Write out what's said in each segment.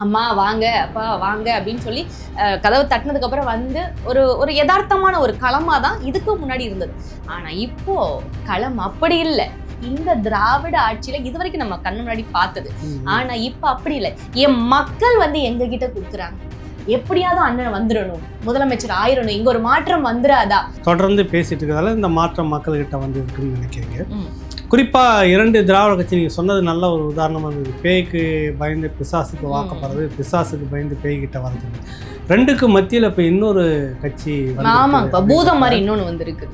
அம்மா வாங்க, அப்பா வாங்க அப்படின்னு சொல்லி கதவு தட்டினதுக்கு அப்புறம் வந்து ஒரு ஒரு யதார்த்தமான ஒரு களமா தான் இதுக்கு முன்னாடி இருந்தது. ஆனா இப்போ களம் அப்படி இல்லை. இந்த திராவிட ஆட்சியில இது வரைக்கும் நம்ம கண்ணு முன்னாடி பார்த்தது. ஆனா இப்ப அப்படி இல்லை. என் மக்கள் வந்து எங்க கிட்ட கொடுக்குறாங்க. எப்படியாவது அண்ணன் வந்துடணும், முதலமைச்சர் ஆயிரணும், இங்க ஒரு மாற்றம் வந்துடாதா? தொடர்ந்து பேசிட்டு இருக்கிறதால இந்த மாற்றம் மக்கள்கிட்ட வந்து இருக்குன்னு நினைக்கிறீங்க. குறிப்பாக 2 திராவிட கட்சி நீங்கள் சொன்னது நல்ல ஒரு உதாரணமாக இருந்தது. பேய்க்கு பயந்து பிசாசுக்கு வாக்கப்படுறது, பிசாசுக்கு பயந்து பேய்கிட்ட வருது. 2க்கு மத்தியில் இப்போ இன்னொரு கட்சி பூதம் மாதிரி இன்னொன்று வந்திருக்கு.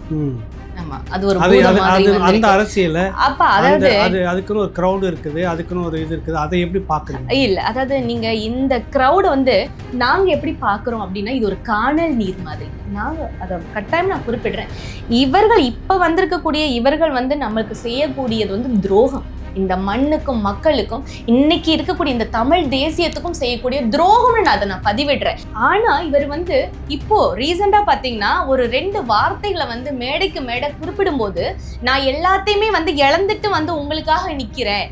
அந்த அரசியல அப்ப அதாவது அதுக்குன்னு ஒரு கிரௌட் இருக்குது, அதுக்குன்னு ஒரு இது இருக்குது. அதை எப்படி பாக்குறீங்க? இல்ல, அதாவது நீங்க இந்த கிரௌட் வந்து நாங்க எப்படி பாக்குறோம் அப்படின்னா, இது ஒரு காணல் நீர் மாதிரி. நாங்க அதை கட்டாயம் நான் குறிப்பிடுறேன். இவர்கள் இப்ப வந்திருக்கக்கூடிய இவர்கள் வந்து நம்மளுக்கு செய்யக்கூடியது வந்து துரோகம். இந்த மண்ணுக்கும் மக்களுக்கும் இன்னைக்கு இருக்கக்கூடிய இந்த தமிழ் தேசியத்துக்கும் செய்யக்கூடிய துரோகம்னு நான் அதை பதிவிடுறேன். ஆனா இவர் வந்து இப்போ ரீசெண்டா பாத்தீங்கன்னா ஒரு 2 வார்த்தைகளை வந்து மேடைக்கு மேடை குறிப்பிடும் போது, நான் எல்லாத்தையுமே வந்து இழந்துட்டு வந்து உங்களுக்காக நிக்கிறேன்,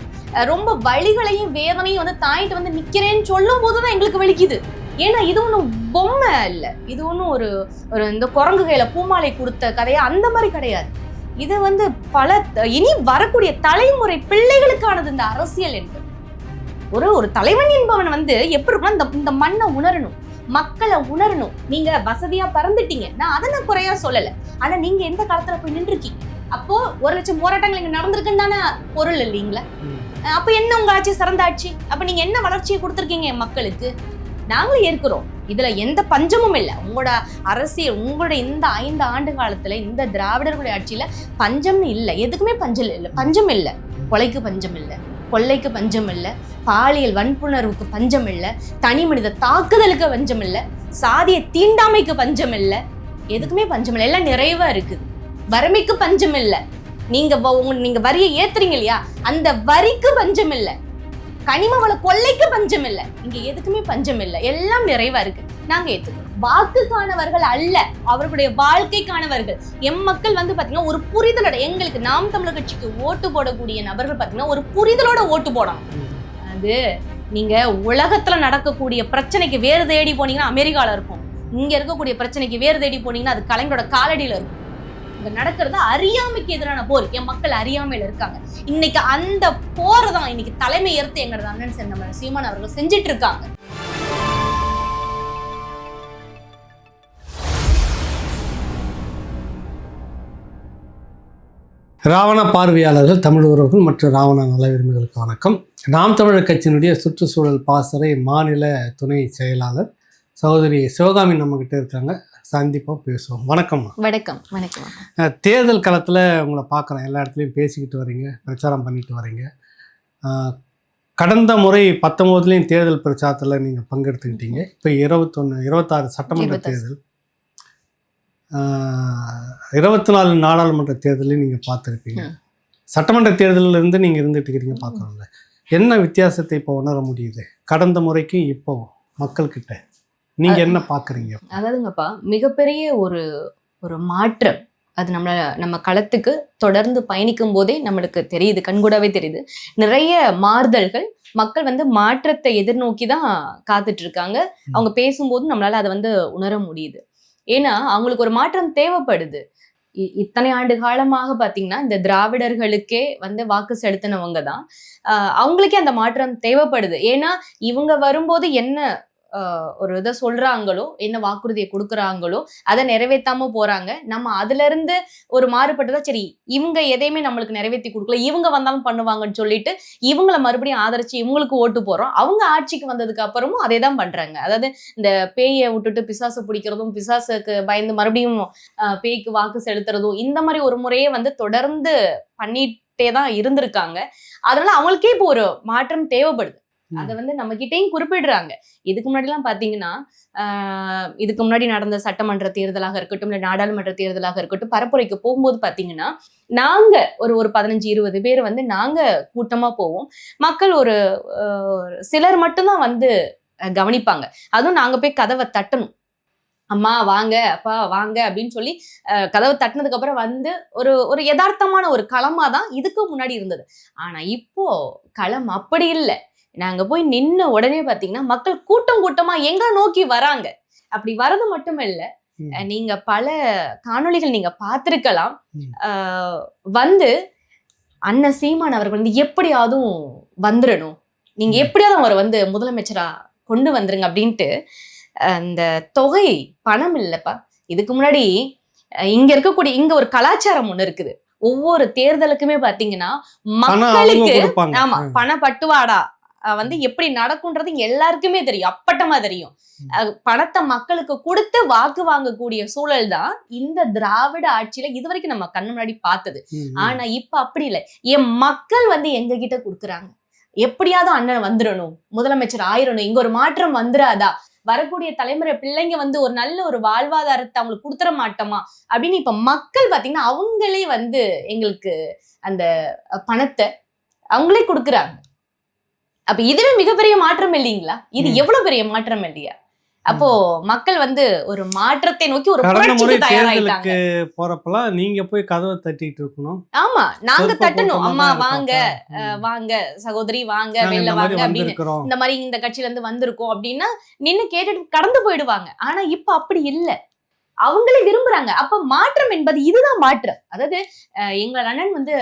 ரொம்ப வலிகளையும் வேதனையும் வந்து தாயிட்டு வந்து நிக்கிறேன்னு சொல்லும் போதுதான் எங்களுக்கு வலிக்குது. ஏன்னா இது ஒன்றும் பொம்மை இல்லை, இது ஒன்றும் ஒரு இந்த குரங்கு கையில பூமாலை கொடுத்த கதையா அந்த மாதிரி கிடையாது. இது வந்து பல இனி வரக்கூடிய தலைமுறை பிள்ளைகளுக்கானது இந்த அரசியல் என்பது. ஒரு தலைவன் என்பவன் வந்து எப்படி இருக்கணும், இந்த மண்ணை உணரணும், மக்களை உணரணும். நீங்க வசதியா பறந்துட்டீங்க, நான் அதை நான் குறையா சொல்லல. ஆனா நீங்க எந்த காலத்துல போய் நின்று இருக்கீங்க? அப்போ 1 லட்சம் போராட்டங்கள் இங்க நடந்திருக்குன்னு தானே பொருள் இல்லைங்களா? அப்ப என்ன உங்க ஆட்சி சிறந்த ஆட்சி? அப்ப நீங்க என்ன வளர்ச்சியை கொடுத்துருக்கீங்க மக்களுக்கு? நாங்களும் ஏற்கிறோம், இதுல எந்த பஞ்சமும் இல்லை. உங்களோட அரசியல், உங்களோட இந்த 5 ஆண்டு காலத்துல இந்த திராவிடர்களுடைய ஆட்சியில பஞ்சம்னு இல்லை, எதுக்குமே பஞ்சம் இல்லை. கொலைக்கு பஞ்சம் இல்லை, கொள்ளைக்கு பஞ்சம் இல்லை, பாலியல் வன்புணர்வுக்கு பஞ்சம் இல்லை, தனி மனித தாக்குதலுக்கு பஞ்சம் இல்லை, சாதிய தீண்டாமைக்கு பஞ்சம் இல்லை, எதுக்குமே பஞ்சம் இல்லை. எல்லாம் நிறைவா இருக்குது. வறுமைக்கு பஞ்சம் இல்லை. நீங்க வரியை ஏத்துறீங்க இல்லையா, அந்த வரிக்கு பஞ்சம் இல்லை. கனிம வள கொள்ளைக்கு பஞ்சம் இல்லை. இங்க எதுக்குமே பஞ்சம் இல்லை, எல்லாம் நிறைவா இருக்கு. நாங்க ஏத்துக்கிறோம். வாக்குக்கானவர்கள் அல்ல, அவர்களுடைய வாழ்க்கைக்கானவர்கள். எம் மக்கள் வந்து பாத்தீங்கன்னா ஒரு புரிதலோட, எங்களுக்கு நாம் தமிழர் கட்சிக்கு ஓட்டு போடக்கூடிய நபர்கள் பாத்தீங்கன்னா ஒரு புரிதலோட ஓட்டு போடணும். அது நீங்க உலகத்துல நடக்கக்கூடிய பிரச்சனைக்கு வேறு தேடி போனீங்கன்னா அமெரிக்கால இருக்கும், இங்க இருக்கக்கூடிய பிரச்சனைக்கு வேறு தேடி போனீங்கன்னா அது கலைஞரோட காலடியில இருக்கும். இங்க நடக்கிறது அறியாமைக்கு எதிரான போர். என் மக்கள் அறியாமையில இருக்காங்க. இன்னைக்கு அந்த போர் தான் இன்னைக்கு தலைமை ஏற்று எங்களோட அண்ணன் நம்ம சீமான் அவர்கள் செஞ்சிட்டு இருக்காங்க. ராவண பார்வையாளர்கள், தமிழ் உறவுகள் மற்றும் ராவண நல விரும்பிகளுக்கு வணக்கம். நாம் தமிழர் கட்சியினுடைய சுற்றுச்சூழல் பாசறை மாநில துணை செயலாளர் சகோதரி சிவகாமி நம்மகிட்ட இருக்காங்க. சந்திப்போம், பேசுவோம். வணக்கம். வணக்கம். வணக்கம். தேர்தல் களத்தில் உங்களை பார்க்குறேன், எல்லா இடத்துலையும் பேசிக்கிட்டு வரீங்க, பிரச்சாரம் பண்ணிட்டு வரீங்க. கடந்த முறை 19 தேர்தல் பிரச்சாரத்தில் நீங்கள் பங்கெடுத்துக்கிட்டீங்க. இப்போ 26 சட்டமன்ற தேர்தல், 24 நாடாளுமன்ற தேர்தலையும் நீங்கள் பார்த்துருப்பீங்க. சட்டமன்ற தேர்தலிருந்து நீங்கள் இருந்துட்டு இருக்கிறீங்க, பார்க்குறோம்ல. என்ன வித்தியாசத்தை இப்போ உணர முடியுது கடந்த முறைக்கும் இப்போ மக்கள்கிட்ட? நீங்க என்ன பாக்குறீங்க? அதாவதுங்கப்பா, மிகப்பெரிய ஒரு மாற்றம் அது நம்ம களத்துக்கு தொடர்ந்து பயணிக்கும் போதே நம்மளுக்கு தெரியுது, கண்கூடாவே தெரியுது. நிறைய மாறுதல்கள், மக்கள் வந்து மாற்றத்தை எதிர்நோக்கி தான் காத்துட்டு இருக்காங்க. அவங்க பேசும்போது நம்மளால அதை வந்து உணர முடியுது. ஏன்னா அவங்களுக்கு ஒரு மாற்றம் தேவைப்படுது. இத்தனை ஆண்டு காலமாக பாத்தீங்கன்னா இந்த திராவிடர்களுக்கே வந்து வாக்கு செலுத்தினவங்க தான், அவங்களுக்கே அந்த மாற்றம் தேவைப்படுது. ஏன்னா இவங்க வரும்போது என்ன ஒரு இதை சொல்றாங்களோ, என்ன வாக்குறுதியை கொடுக்குறாங்களோ அதை நிறைவேற்றாம போறாங்க. நம்ம அதுல இருந்து ஒரு மாறுபட்டதா, சரி இவங்க எதையுமே நம்மளுக்கு நிறைவேற்றி கொடுக்கல, இவங்க வந்தாலும் பண்ணுவாங்கன்னு சொல்லிட்டு இவங்கள மறுபடியும் ஆதரிச்சு இவங்களுக்கு ஓட்டு போறோம். அவங்க ஆட்சிக்கு வந்ததுக்கு அப்புறமும் அதே தான் பண்றாங்க. அதாவது இந்த பேயை விட்டுட்டு பிசாசை பிடிக்கிறதும், பிசாசுக்கு பயந்து மறுபடியும் பேய்க்கு வாக்கு செலுத்துறதும், இந்த மாதிரி ஒரு முறையே வந்து தொடர்ந்து பண்ணிட்டே தான் இருந்திருக்காங்க. அதனால அவங்களுக்கே இப்போ ஒரு மாற்றம் தேவைப்படுது. அதை வந்து நம்ம கிட்டையும் குறிப்பிடுறாங்க. இதுக்கு முன்னாடி எல்லாம் பாத்தீங்கன்னா இதுக்கு முன்னாடி நடந்த சட்டமன்ற தேர்தலாக இருக்கட்டும், இல்ல நாடாளுமன்ற தேர்தலாக இருக்கட்டும், பரப்புரைக்கு போகும்போது பாத்தீங்கன்னா நாங்க ஒரு 15-20 பேர் வந்து நாங்க கூட்டமா போவோம். மக்கள் ஒரு சிலர் மட்டும்தான் வந்து கவனிப்பாங்க. அதுவும் நாங்க போய் கதவை தட்டணும், அம்மா வாங்க, அப்பா வாங்க அப்படின்னு சொல்லி கதவை தட்டினதுக்கு அப்புறம் வந்து ஒரு யதார்த்தமான ஒரு களமா தான் இதுக்கு முன்னாடி இருந்தது. ஆனா இப்போ களம் அப்படி இல்லை. நாங்க போய் நின்ன உடனே பாத்தீங்கன்னா மக்கள் கூட்டம் கூட்டமா எங்க நோக்கி வராங்க. அப்படி வரது மட்டும் இல்ல, நீங்க பல காணொளிகள் நீங்க பார்த்திருக்கலாம். வந்து அண்ணன் சீமான் அவர்கள் வந்து எப்படியாவது வந்துடணும், நீங்க எப்படியாவது அவரை வந்து முதலமைச்சரா கொண்டு வந்துருங்க அப்படின்ட்டு. அந்த தொகை பணம் இல்லப்பா. இதுக்கு முன்னாடி இங்க இருக்கக்கூடிய இங்க ஒரு கலாச்சாரம் ஒண்ணு இருக்குது. ஒவ்வொரு தேர்தலுக்குமே பாத்தீங்கன்னா மக்களுக்கு ஆமா பண பட்டுவாடா வந்து எப்படி நடக்கும்ன்றது எல்லாருக்குமே தெரியும், அப்பட்டமா தெரியும். பணத்தை மக்களுக்கு கொடுத்து வாக்கு வாங்கக்கூடிய சூழல் தான் இந்த திராவிட ஆட்சியில இதுவரைக்கும் நம்ம கண்ணு முன்னாடி பார்த்தது. ஆனா இப்ப அப்படி இல்லை. என் மக்கள் வந்து எங்க கிட்ட கொடுக்குறாங்க, எப்படியாவது அண்ணன் வந்துடணும், முதலமைச்சர் ஆயிரணும், இங்க ஒரு மாற்றம் வந்துடாதா, வரக்கூடிய தலைமுறை பிள்ளைங்க வந்து ஒரு நல்ல ஒரு வாழ்வாதாரத்தை அவங்களுக்கு கொடுத்துட மாட்டோமா அப்படின்னு இப்ப மக்கள் பாத்தீங்கன்னா அவங்களே வந்து எங்களுக்கு அந்த பணத்தை அவங்களே கொடுக்குறாங்க. அப்ப இதுவே மிகப்பெரிய மாற்றம் இல்லைங்களா? இது எவ்வளவு பெரிய மாற்றம் இல்லையா? அப்போ மக்கள் வந்து ஒரு மாற்றத்தை நோக்கி ஒரு புரட்சிக்கு தயாராயிட்டாங்க. போறப்பலாம் நீங்க போய் கதவை தட்டிட்டு இருக்கணும். ஆமா, நாங்க தட்டணும், அம்மா வாங்க வாங்க சகோதரி வாங்க வெளில வாங்க அப்படின்னு, இந்த மாதிரி இந்த கட்சியில இருந்து வந்திருக்கோம் அப்படின்னா நின்னு கேட்டுட்டு கடந்து போயிடுவாங்க. ஆனா இப்ப அப்படி இல்லை, அவங்களே விரும்புறாங்க. அப்ப மாற்றம் என்பது இதுதான் மாற்றம். அதாவது எங்களோட அண்ணன் வந்து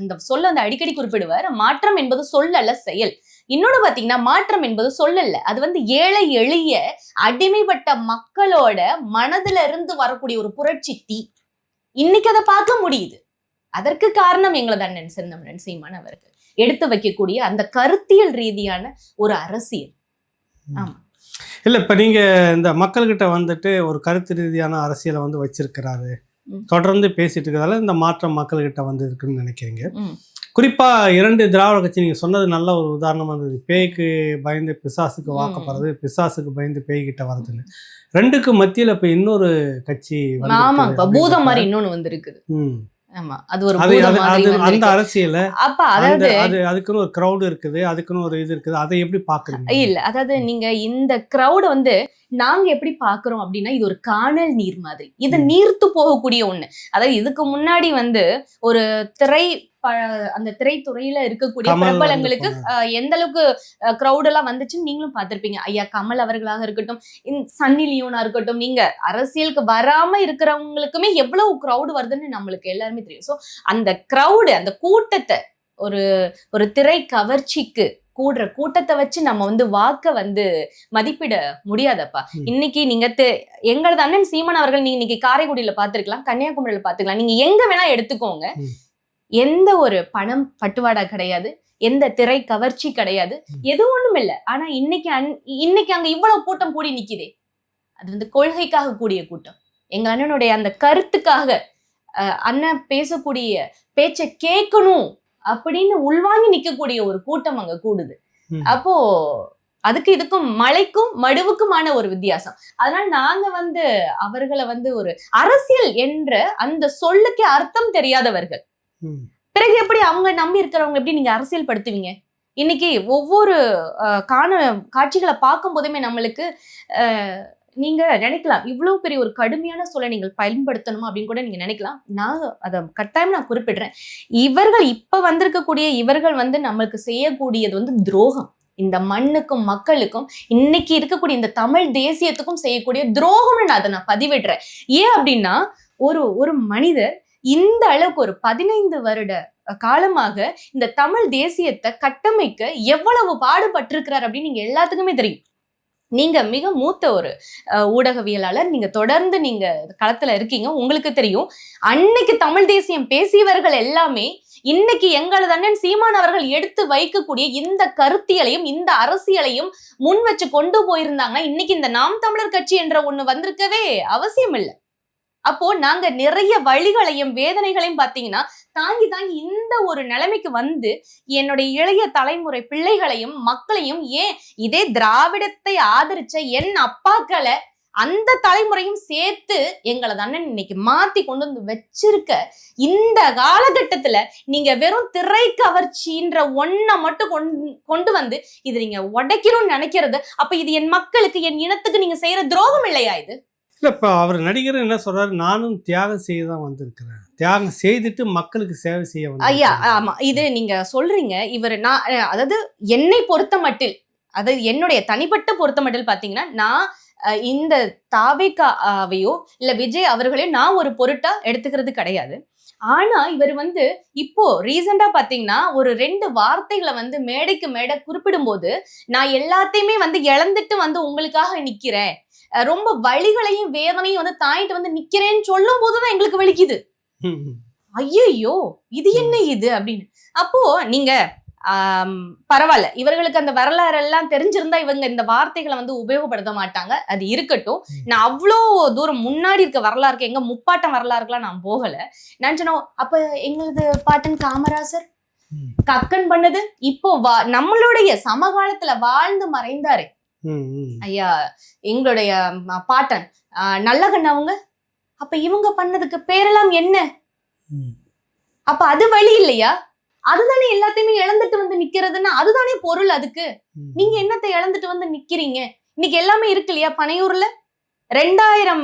இந்த சொல்ல வந்து அடிக்கடி குறிப்பிடுவார், மாற்றம் என்பது சொல்லல செயல். இன்னொன்னு பாத்தீங்கன்னா மாற்றம் என்பது சொல்லல, அது வந்து ஏழை எளிய அடிமைப்பட்ட மக்களோட மனதுல இருந்து வரக்கூடிய ஒரு புரட்சி தீ. இன்னைக்கு அதை பார்க்க முடியுது. அதற்கு காரணம் எங்களது அண்ணன் செந்தமிழன் சீமான் அவர்கள் எடுத்து வைக்கக்கூடிய அந்த கருத்தியல் ரீதியான ஒரு அரசியல். ஆமா இல்ல, இப்ப நீங்க இந்த மக்கள்கிட்ட வந்துட்டு ஒரு கருத்து ரீதியான அரசியலை வந்து வச்சிருக்கிறாரு, தொடர்ந்து பேசிட்டு இருக்கிறதால இந்த மாற்றம் மக்கள்கிட்ட வந்து இருக்குன்னு நினைக்கிறீங்க. குறிப்பா 2 திராவிட கட்சி நீங்க சொன்னது நல்ல ஒரு உதாரணமா இருந்தது. பேய்க்கு பயந்து பிசாசுக்கு வாக்கப்படுறது, பிசாசுக்கு பயந்து பேய்கிட்ட வர்றதுன்னு. 2க்கு மத்தியில இப்ப இன்னொரு கட்சி பூதம் மாதிரி இன்னொன்னு வந்திருக்குது. ஆமா, அது ஒரு அந்த அரசியல அப்ப அதாவது அதுக்குன்னு ஒரு கிரௌட் இருக்குது, அதுக்குன்னு ஒரு இது இருக்குது. அதை எப்படி பாக்குறீங்க? இல்ல, அதாவது நீங்க இந்த கிரௌட் வந்து நாங்க எப்படி பாக்குறோம் அப்படின்னா இது ஒரு காணல் நீர் மாதிரி, இது நீர்த்து போகக்கூடிய ஒண்ணு. அதாவது இதுக்கு முன்னாடி வந்து ஒரு அந்த திரைத்துறையில இருக்கக்கூடிய பிரபலங்களுக்கு எந்த அளவுக்கு கிரௌட் எல்லாம் வந்துச்சுன்னு நீங்களும் பார்த்திருப்பீங்க. ஐயா கமல் அவர்களாக இருக்கட்டும், சன்னி லியோனா இருக்கட்டும், நீங்க அரசியலுக்கு வராம இருக்கிறவங்களுக்குமே எவ்வளவு கிரௌடு வருதுன்னு நம்மளுக்கு எல்லாருமே தெரியும். சோ அந்த கிரௌடு, அந்த கூட்டத்தை, ஒரு திரை கவர்ச்சிக்கு கூடுற கூட்டத்தை வச்சு நம்ம வந்து வாக்க வந்து மதிப்பிட முடியாதப்பா. இன்னைக்கு நீங்க எங்களது அண்ணன் சீமான் அவர்கள் நீங்க இன்னைக்கு காரைக்குடியில பாத்துருக்கலாம், கன்னியாகுமரியில பாத்துக்கலாம், நீங்க எங்க வேணா எடுத்துக்கோங்க. எந்த ஒரு பணம் பட்டுவாடா கிடையாது, எந்த திரை கவர்ச்சி கிடையாது, எது ஒண்ணும் இல்லை. ஆனா இன்னைக்கு அங்க இவ்வளவு கூட்டம் கூடி நிக்குதே, அது வந்து கொள்கைக்காக கூடிய கூட்டம். எங்க அண்ணனுடைய அந்த கருத்துக்காக அண்ணன் பேசக்கூடிய பேச்சை கேட்கணும் அப்படின்னு உள்வாங்கி நிக்கக்கூடிய ஒரு கூட்டம் அங்க கூடுது. அப்போ அதுக்கு இதுக்கும் மலைக்கும் மடுவுக்குமான ஒரு வித்தியாசம். அதனால நாங்க வந்து அவர்களை வந்து ஒரு அரசியல் என்ற அந்த சொல்லுக்கே அர்த்தம் தெரியாதவர்கள், பிறகு எப்படி அவங்க நம்பி இருக்கிறவங்க எப்படி நீங்க அரசியல் படுத்துவீங்க? இன்னைக்கு ஒவ்வொரு காட்சிகளை பார்க்கும் போதுமே நம்மளுக்கு நீங்க நினைக்கலாம் இவ்வளவு பெரிய ஒரு கடுமையான சொல்லை நீங்கள் பயன்படுத்தணுமா அப்படின்னு கூட நீங்க நினைக்கலாம். நான் அதை கட்டாயம் நான் குறிப்பிடுறேன். இவர்கள் இப்ப வந்திருக்கக்கூடிய இவர்கள் வந்து நம்மளுக்கு செய்யக்கூடியது வந்து துரோகம். இந்த மண்ணுக்கும் மக்களுக்கும் இன்னைக்கு இருக்கக்கூடிய இந்த தமிழ் தேசியத்துக்கும் செய்யக்கூடிய துரோகம்னு நான் அதை பதிவிடுறேன். ஏன் அப்படின்னா ஒரு மனிதர் இந்த அளவுக்கு ஒரு 15 வருட காலமாக இந்த தமிழ் தேசியத்தை கட்டமைக்க எவ்வளவு பாடுபட்டிருக்கிறார் அப்படின்னு நீங்க எல்லாத்துக்குமே தெரியும். நீங்க மிக மூத்த ஒரு ஊடகவியலாளர், நீங்க தொடர்ந்து நீங்க களத்துல இருக்கீங்க, உங்களுக்கு தெரியும். அன்னைக்கு தமிழ் தேசியம் பேசியவர்கள் எல்லாமே இன்னைக்கு எங்களது அண்ணன் சீமான் அவர்கள் எடுத்து வைக்கக்கூடிய இந்த கருத்தியலையும் இந்த அரசியலையும் முன் வச்சு கொண்டு போயிருந்தாங்கன்னா இன்னைக்கு இந்த நாம் தமிழர் கட்சி என்ற ஒண்ணு வந்திருக்கவே அவசியம் இல்லை. அப்போ நாங்க நிறைய வழிகளையும் வேதனைகளையும் பாத்தீங்கன்னா தாங்கி இந்த ஒரு நிலைமைக்கு வந்து என்னுடைய இளைய தலைமுறை பிள்ளைகளையும் மக்களையும், ஏன் இதே திராவிடத்தை ஆதரிச்ச என் அப்பாக்களை அந்த தலைமுறையும் சேர்த்து எங்களது அண்ணன் இன்னைக்கு மாத்தி கொண்டு வந்து வச்சிருக்க இந்த காலகட்டத்துல நீங்க வெறும் திரை கவர்ச்சின்ற ஒன்ன மட்டும் கொண்டு வந்து இது நீங்க உடைக்கணும்னு நினைக்கிறது, அப்ப இது என் மக்களுக்கு, என் இனத்துக்கு நீங்க செய்யற துரோகம் இல்லையா? இது இல்லை இப்போ அவர் நடிகர் என்ன சொல்றாரு, நானும் தியாகம் செய்ய தான் வந்திருக்கிறேன், தியாகம் செய்துட்டு மக்களுக்கு சேவை செய்ய ஐயா வந்து. ஆமா, இது நீங்க சொல்றீங்க. இவர் நான் அதாவது என்னை பொறுத்த மட்டில், அதாவது என்னுடைய தனிப்பட்ட பொறுத்த மட்டில் பாத்தீங்கன்னா, நான் இந்த தாவேகாவையோ இல்ல விஜய் அவர்களையோ நான் ஒரு பொருட்டா எடுத்துக்கிறது கிடையாது. ஆனா இவர் வந்து இப்போ ரீசெண்டா பாத்தீங்கன்னா ஒரு 2 வார்த்தைகளை வந்து மேடைக்கு மேடை குறிப்பிடும்போது, நான் எல்லாத்தையுமே வந்து இழந்துட்டு வந்து உங்களுக்காக நிக்கிறேன், ரொம்ப வலிகளையும் வேதனையும் வந்து தாங்கிட்டு வந்து நிக்கிறேன்னு சொல்லும் போதுதான் எங்களுக்கு வலிக்குது. ஐயையோ இது என்ன இது அப்படின்னு. அப்போ நீங்க பரவாயில்ல, இவர்களுக்கு அந்த வரலாறு எல்லாம் தெரிஞ்சிருந்தா இவங்க இந்த வார்த்தைகளை வந்து உபயோகப்படுத்த மாட்டாங்க, அது இருக்கட்டும். நான் அவ்வளோ தூரம் முன்னாடி இருக்க வரலாறுக்கு, எங்க முப்பாட்டம் வரலாறுக்கெல்லாம் நான் போகல. நான் சொன்னோம் அப்ப எங்களது பாட்டன் காமராசர் கக்கன் பண்ணது இப்போ நம்மளுடைய சமகாலத்துல வாழ்ந்து மறைந்தாரு ஐயா எங்களுடைய பாட்டன் நல்லகண்ண அவங்க. அப்ப இவங்க பண்ணதுக்கு பேரெல்லாம் என்ன? அப்ப அது வழி இல்லையா? அதுதானே எல்லாத்தையுமே இழந்துட்டு வந்து நிக்கிறதுன்னா அதுதானே பொருள். அதுக்கு நீங்க என்னத்தை இழந்துட்டு வந்து நிக்கிறீங்க? இன்னைக்கு எல்லாமே இருக்கு இல்லையா? பனையூர்ல 2000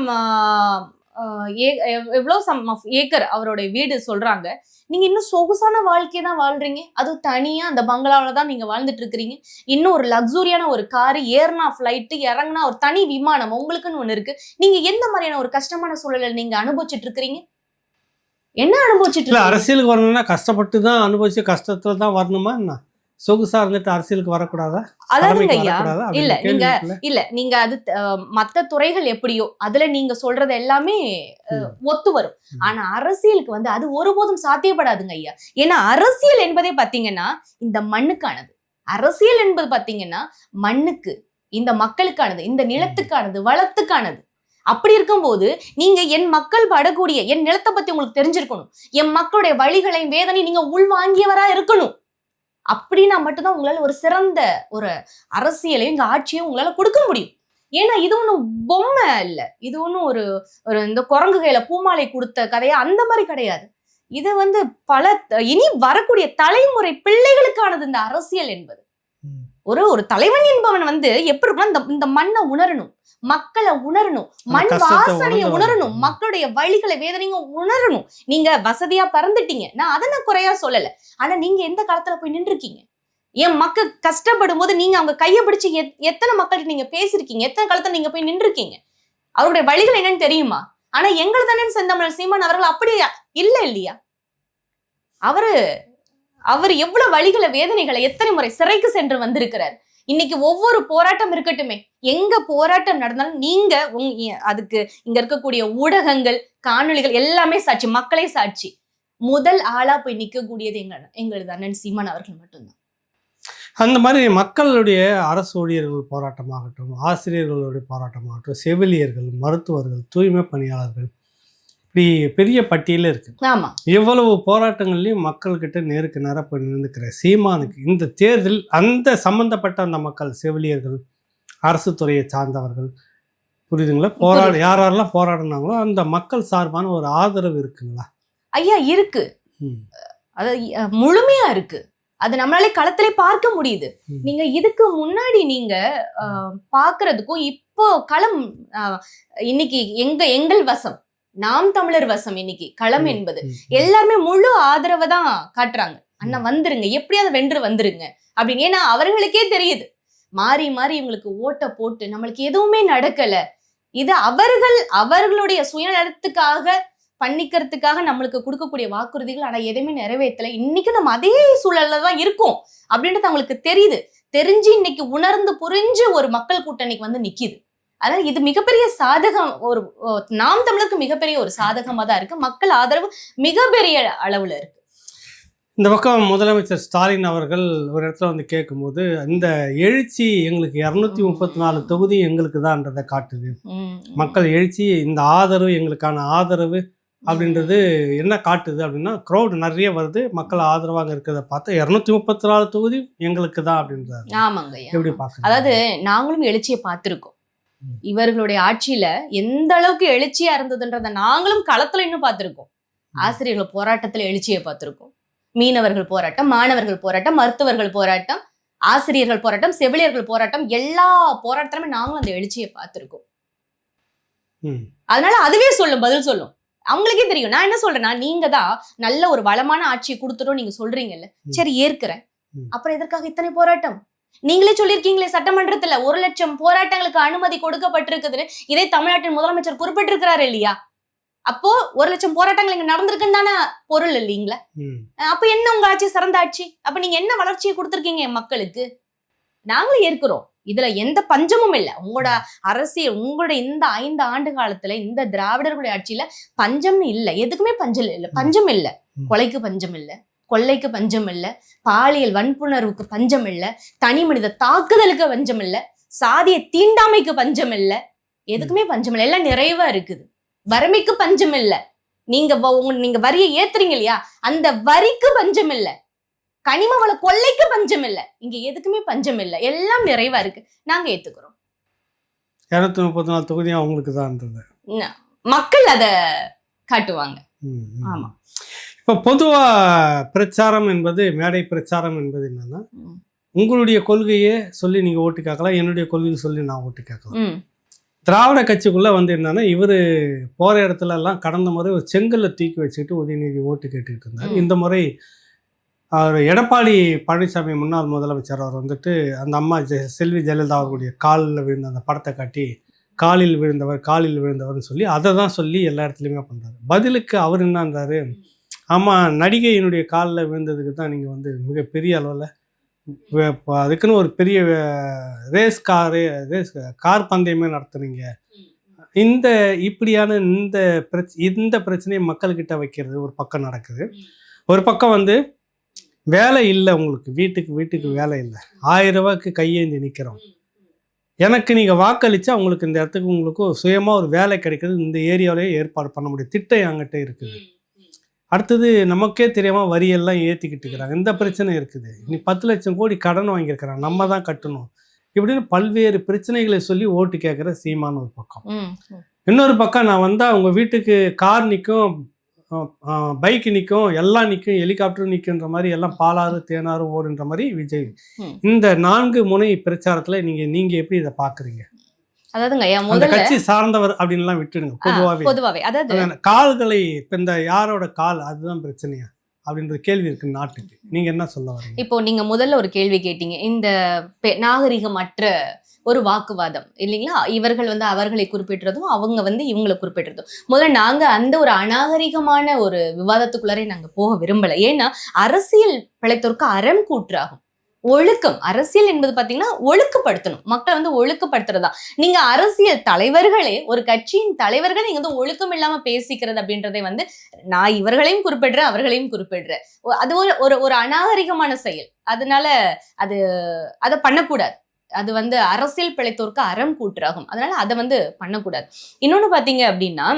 எவ்வளவு ஏக்கர் அவருடைய வீடு சொல்றாங்க. நீங்க இன்னும் சொகுசான வாழ்க்கையை தான் வாழ்றீங்க. அதுவும் தனியா அந்த பங்களாவில தான் நீங்க வாழ்ந்துட்டு இருக்கிறீங்க. இன்னும் ஒரு லக்ஸூரியான ஒரு காரு, ஏறினா ஃபிளைட்டு, இறங்குனா ஒரு தனி விமானம் உங்களுக்குன்னு ஒண்ணு இருக்கு. நீங்க எந்த மாதிரியான ஒரு கஷ்டமான சூழலை நீங்க அனுபவிச்சுட்டு இருக்கிறீங்க? என்ன அனுபவிச்சுட்டு இல்லை அரசியலுக்கு வரணும்னா கஷ்டப்பட்டு தான் அனுபவிச்சு கஷ்டத்துல தான் வரணுமா என்ன? சொகுசா இருந்துட்டு அரசியலுக்கு வரக்கூடாதா? அதாவதுங்க ஐயா, இல்ல நீங்க இல்ல நீங்க அது மத்த துறைகள் எப்படியோ அதுல நீங்க சொல்றது எல்லாமே ஒத்து வரும். ஆனா அரசியலுக்கு வந்து அது ஒருபோதும் சாத்தியப்படாதுங்க ஐயா. ஏன்னா அரசியல் என்பதே பாத்தீங்கன்னா இந்த மண்ணுக்கானது. அரசியல் என்பது பாத்தீங்கன்னா மண்ணுக்கு, இந்த மக்களுக்கானது, இந்த நிலத்துக்கானது, வளத்துக்கானது. அப்படி இருக்கும்போது நீங்க என் மக்கள் படக்கூடிய என் நிலத்தை பத்தி உங்களுக்கு தெரிஞ்சிருக்கணும். என் மக்களுடைய வழிகளையும் வேதனை நீங்க உள்வாங்கியவரா இருக்கணும். அப்படின்னா மட்டும்தான் உங்களால ஒரு சிறந்த ஒரு அரசியலையும் இந்த ஆட்சியும் உங்களால கொடுக்க முடியும். ஏன்னா இது ஒண்ணும் பொம்மை இல்ல, இது ஒண்ணும் ஒரு ஒரு இந்த குரங்கு கையில பூமாலை கொடுத்த கதையா அந்த மாதிரி கிடையாது. இது வந்து பல இனி வரக்கூடிய தலைமுறை பிள்ளைகளுக்கானது இந்த அரசியல் என்பது. ஒரு தலைவன் என்பவன் வந்து எப்படி இருக்கணும், இந்த மண்ணை உணரணும், மக்களை உணரணும், மண் வாசனையை உணரணும், மக்களுடைய வழிகளை வேதனைங்க உணரணும். நீங்க வசதியா பறந்துட்டீங்க, நான் அதை நான் குறையா சொல்லல. ஆனா நீங்க எந்த காலத்துல போய் நின்று இருக்கீங்க? என் மக்கள் கஷ்டப்படும் போது நீங்க அவங்க கையை பிடிச்சு எத்தனை மக்கள்கிட்ட நீங்க பேசிருக்கீங்க? எத்தனை காலத்துல நீங்க போய் நின்று இருக்கீங்க? அவருடைய வழிகள் என்னன்னு தெரியுமா? ஆனா எங்கள் தானே செந்தமிழர் சீமான் அவர்கள் அப்படியா இல்ல இல்லையா? அவர் எவ்வளவு வழிகளை வேதனைகளை எத்தனை முறை சிறைக்கு சென்று வந்திருக்கிறார். இன்னைக்கு ஒவ்வொரு போராட்டம் இருக்கட்டுமே, எங்க போராட்டம் நடந்தாலும் நீங்க அதுக்கு இங்க இருக்கக்கூடிய ஊடகங்கள், காணொளிகள் எல்லாமே சாட்சி, மக்களே சாட்சி. முதல் ஆளா போய் நிக்கக்கூடியது எங்களது அண்ணன் சீமான் அவர்கள் மட்டும்தான். அந்த மாதிரி மக்களுடைய அரசு ஊழியர்கள் போராட்டமாகட்டும், ஆசிரியர்களுடைய போராட்டமாகட்டும், செவிலியர்கள், மருத்துவர்கள், தூய்மை பணியாளர்கள், இப்படி பெரிய பட்டியல இருக்கு. ஆமா, இவ்வளவு போராட்டங்கள்லயும் மக்கள்கிட்ட நேருக்கு நேர போய் நின்றுக்கிற சீமானுக்கு இந்த தேர்தல் அந்த சம்பந்தப்பட்ட அந்த மக்கள், செவிலியர்கள், அரசு துறையை சார்ந்தவர்கள், புரியுதுங்களா, யாரெல்லாம் போராடினாங்களோ அந்த மக்கள் சார்பான ஒரு ஆதரவு இருக்குங்களா? ஐயா இருக்கு, அது முழுமையா இருக்கு. அது நம்மளாலே களத்திலே பார்க்க முடியுது. நீங்க இதுக்கு முன்னாடி நீங்க பாக்குறதுக்கும் இப்போ களம் இன்னைக்கு எங்கள் வசம், நாம் தமிழர் வசம் இன்னைக்கு களம் என்பது எல்லாருமே முழு ஆதரவை தான் காட்டுறாங்க. அண்ணா வந்துருங்க, எப்படியாவது வென்று வந்துருங்க அப்படின்னு. ஏன்னா அவர்களுக்கே தெரியுது, மாறி மாறி இவங்களுக்கு ஓட்ட போட்டு நம்மளுக்கு எதுவுமே நடக்கல, இது அவர்களுடைய சுயநலத்துக்காக பண்ணிக்கிறதுக்காக நம்மளுக்கு கொடுக்கக்கூடிய வாக்குறுதிகள், ஆனா எதுவுமே நிறைவேற்றல. இன்னைக்கு நம்ம அதே சூழல்ல தான் இருக்கோம் அப்படின்றது அவங்களுக்கு தெரியுது. தெரிஞ்சு இன்னைக்கு உணர்ந்து புரிஞ்சு ஒரு மக்கள் கூட்டணிக்கு வந்து நிக்குது. அதனால இது மிகப்பெரிய சாதகம், ஒரு நாம் தமிழருக்கு மிகப்பெரிய ஒரு சாதகமா தான் இருக்கு. மக்கள் ஆதரவு மிகப்பெரிய அளவுல இருக்கு. இந்த பக்கம் முதலமைச்சர் ஸ்டாலின் அவர்கள் ஒரு இடத்துல வந்து கேட்கும்போது, இந்த எழுச்சி எங்களுக்கு 234 தொகுதி எங்களுக்கு தான்ன்றதை காட்டுது, மக்கள் எழுச்சி, இந்த ஆதரவு எங்களுக்கான ஆதரவு அப்படின்றது என்ன காட்டுது அப்படின்னா, க்ரௌட் நிறைய வருது, மக்கள் ஆதரவாக இருக்கிறத பார்த்து 234 தொகுதி எங்களுக்கு தான் அப்படின்றாரு. ஆமாங்க, எப்படி பார்க்க? அதாவது நாங்களும் எழுச்சியை பார்த்திருக்கோம். இவர்களுடைய ஆட்சியில எந்த அளவுக்கு எழுச்சியா இருந்ததுன்றத நாங்களும் களத்துல இன்னும் பார்த்திருக்கோம். ஆசிரியர்கள் போராட்டத்துல எழுச்சியை பார்த்திருக்கோம், மீனவர்கள் போராட்டம், மாணவர்கள் போராட்டம், மருத்துவர்கள் போராட்டம், ஆசிரியர்கள் போராட்டம், செவிலியர்கள் போராட்டம், எல்லா போராட்டத்திலுமே நாங்களும் அந்த எழுச்சியை பார்த்திருக்கோம். அதனால அதுவே சொல்லும், பதில் சொல்லும். அவங்களுக்கே தெரியும். நான் என்ன சொல்றேன்னா, நீங்க தான் நல்ல ஒரு வளமான ஆட்சியை கொடுத்துட்டோம் நீங்க சொல்றீங்கல்ல, சரி ஏற்கிறேன், அப்புறம் எதற்காக இத்தனை போராட்டம்? நீங்களே சொல்லியிருக்கீங்களே சட்டமன்றத்துல 1 லட்சம் போராட்டங்களுக்கு அனுமதி கொடுக்கப்பட்டிருக்குதுன்னு. இதை தமிழ்நாட்டின் முதலமைச்சர் குறிப்பிட்டிருக்கிறாரு இல்லையா? அப்போ 1 லட்சம் போராட்டங்கள் இங்க நடந்திருக்குன்னு தானே பொருள் இல்லைங்களா? அப்ப என்ன உங்க ஆட்சி சிறந்த ஆட்சி? அப்ப நீங்க என்ன வளர்ச்சியை கொடுத்திருக்கீங்க என் மக்களுக்கு? நாங்களும் ஏற்கிறோம், இதுல எந்த பஞ்சமும் இல்லை. உங்களோட அரசியல், உங்களோட இந்த 5 ஆண்டு காலத்துல இந்த திராவிடர்களுடைய ஆட்சியில பஞ்சம்னு இல்லை, எதுக்குமே பஞ்சம் இல்லை. கொலைக்கு பஞ்சம் இல்லை, கொள்ளைக்கு பஞ்சம் இல்லை, பாலியல் வன்புணர்வுக்கு பஞ்சம் இல்லை, தனி மனித தாக்குதலுக்கு பஞ்சம் இல்லை, சாதிய தீண்டாமைக்கு பஞ்சம் இல்லை, எதுக்குமே பஞ்சம் இல்லை. எல்லாம் நிறைவா இருக்குது. வறுமைக்கு பஞ்சம் இல்லை. நீங்க வரியை ஏத்துறீங்க இல்லையா, அந்த வரிக்கு பஞ்சம் இல்லை. கனிம வள கொள்ளைக்கு பஞ்சம் இல்லை. இங்க எதுக்குமே பஞ்சம் இல்லை, எல்லாம் நிறைவா இருக்கு. நாங்க ஏத்துக்கிறோம். 234 தொகுதி அவங்களுக்கு தான் இருந்தது. மக்கள் அத காட்டுவாங்க. ஆமா. இப்போ பொதுவா பிரச்சாரம் என்பது, மேடை பிரச்சாரம் என்பது என்னன்னா, உங்களுடைய கொள்கையை சொல்லி நீங்க ஓட்டு கேட்கலாம், என்னுடைய கொள்கையை சொல்லி நான் ஓட்டு கேட்கலாம். திராவிட கட்சிக்குள்ள வந்து என்னன்னா, இவர் போற இடத்துல எல்லாம் கடந்த முறை ஒரு செங்கல்ல தூக்கி வச்சுக்கிட்டு உதயநிதி ஓட்டு கேட்டுக்கிட்டு இருந்தார். இந்த முறை அவர் எடப்பாடி பழனிசாமி முன்னாள் முதலமைச்சர் அவர் வந்துட்டு அந்த அம்மா செல்வி ஜெயலலிதா அவர்களுடைய காலில் விழுந்த அந்த படத்தை காட்டி காலில் விழுந்தவர்னு சொல்லி அதை தான் சொல்லி எல்லா இடத்துலையுமே பண்ணுறாரு. பதிலுக்கு அவர் என்னன்றாரு, ஆமாம் நடிகையினுடைய காலில் விழுந்ததுக்கு தான் நீங்கள் வந்து மிகப்பெரிய அளவில் அதுக்குன்னு ஒரு பெரிய ரேஸ் கார் பந்தயமே நடத்துனீங்க. இப்படியான இந்த பிரச்சனையை மக்கள்கிட்ட வைக்கிறது ஒரு பக்கம் நடக்குது. ஒரு பக்கம் வந்து வேலை இல்லை, உங்களுக்கு வீட்டுக்கு வேலை இல்லை, 1000 ரூபாய்க்கு கையேந்தி நிற்கிறோம், எனக்கு நீங்கள் வாக்களித்தா உங்களுக்கு இந்த இடத்துக்கு உங்களுக்கு சுயமாக ஒரு வேலை கிடைக்கிறது, இந்த ஏரியாவிலேயே ஏற்பாடு பண்ண முடியும், திட்டம் என்கிட்ட இருக்குது. அடுத்தது நமக்கே தெரியாமல் வரியெல்லாம் ஏற்றிக்கிட்டு இருக்கிறாங்க, இந்த பிரச்சனை இருக்குது, நீ 10 லட்சம் கோடி கடன் வாங்கியிருக்கிறாங்க, நம்ம தான் கட்டணும், இப்படின்னு பல்வேறு பிரச்சனைகளை சொல்லி ஓட்டு கேட்குற சீமான் ஒரு பக்கம். இன்னொரு பக்கம் நான் வந்தால் உங்கள் வீட்டுக்கு கார் நிற்கும், பைக்கு நிற்கும், எல்லாம் நிற்கும், ஹெலிகாப்டரும் நிற்குன்ற மாதிரி, எல்லாம் பாலாறு தேனாறு ஓடுன்ற மாதிரி விஜய். இந்த 4 முனை பிரச்சாரத்தில் நீங்க எப்படி இதை பார்க்குறீங்க? அதாவதுங்க, கட்சி சார்ந்தவர் அப்படின்லாம் விட்டுடுங்க, பொதுவாகவே அதாவது கால்களை இப்போ இந்த யாரோட கால் அதுதான் பிரச்சனையா அப்படின்ற கேள்வி இருக்கு நாட்டுக்கு. நீங்க என்ன சொல்ல வரீங்க? இப்போ நீங்க முதல்ல ஒரு கேள்வி கேட்டீங்க, இந்த நாகரிகமற்ற ஒரு வாக்குவாதம் இல்லைங்களா, இவர்கள் வந்து அவர்களை குறிப்பிடுறதும் அவங்க வந்து இவங்களை குறிப்பிடுறதும். முதல்ல நாங்க அந்த ஒரு அநாகரிகமான ஒரு விவாதத்துக்குள்ளாரே நாங்க போக விரும்பல. ஏன்னா அரசியல் பிழைத்தோருக்கு அறம் கூற்றாகும். ஒழுக்கம், அரசியல் என்பது பாத்தீங்கன்னா ஒழுக்கப்படுத்தணும், மக்களை வந்து ஒழுக்கப்படுத்துறதா. நீங்க அரசியல் தலைவர்களே, ஒரு கட்சியின் தலைவர்கள் நீங்க வந்து ஒழுக்கம் இல்லாம பேசிக்கிறது அப்படின்றதை வந்து நான் இவர்களையும் குறிப்பிடுறேன், அவர்களையும் குறிப்பிடுறேன். அது ஒரு அநாகரிகமான செயல். அதனால அதை பண்ணக்கூடாது. அது வந்து அரசியல் பிழைத்தோருக்கு அறம் கூற்றாகும். அதனால அதை வந்து பண்ணக்கூடாது. இன்னொன்னு பாத்தீங்க அப்படின்னா,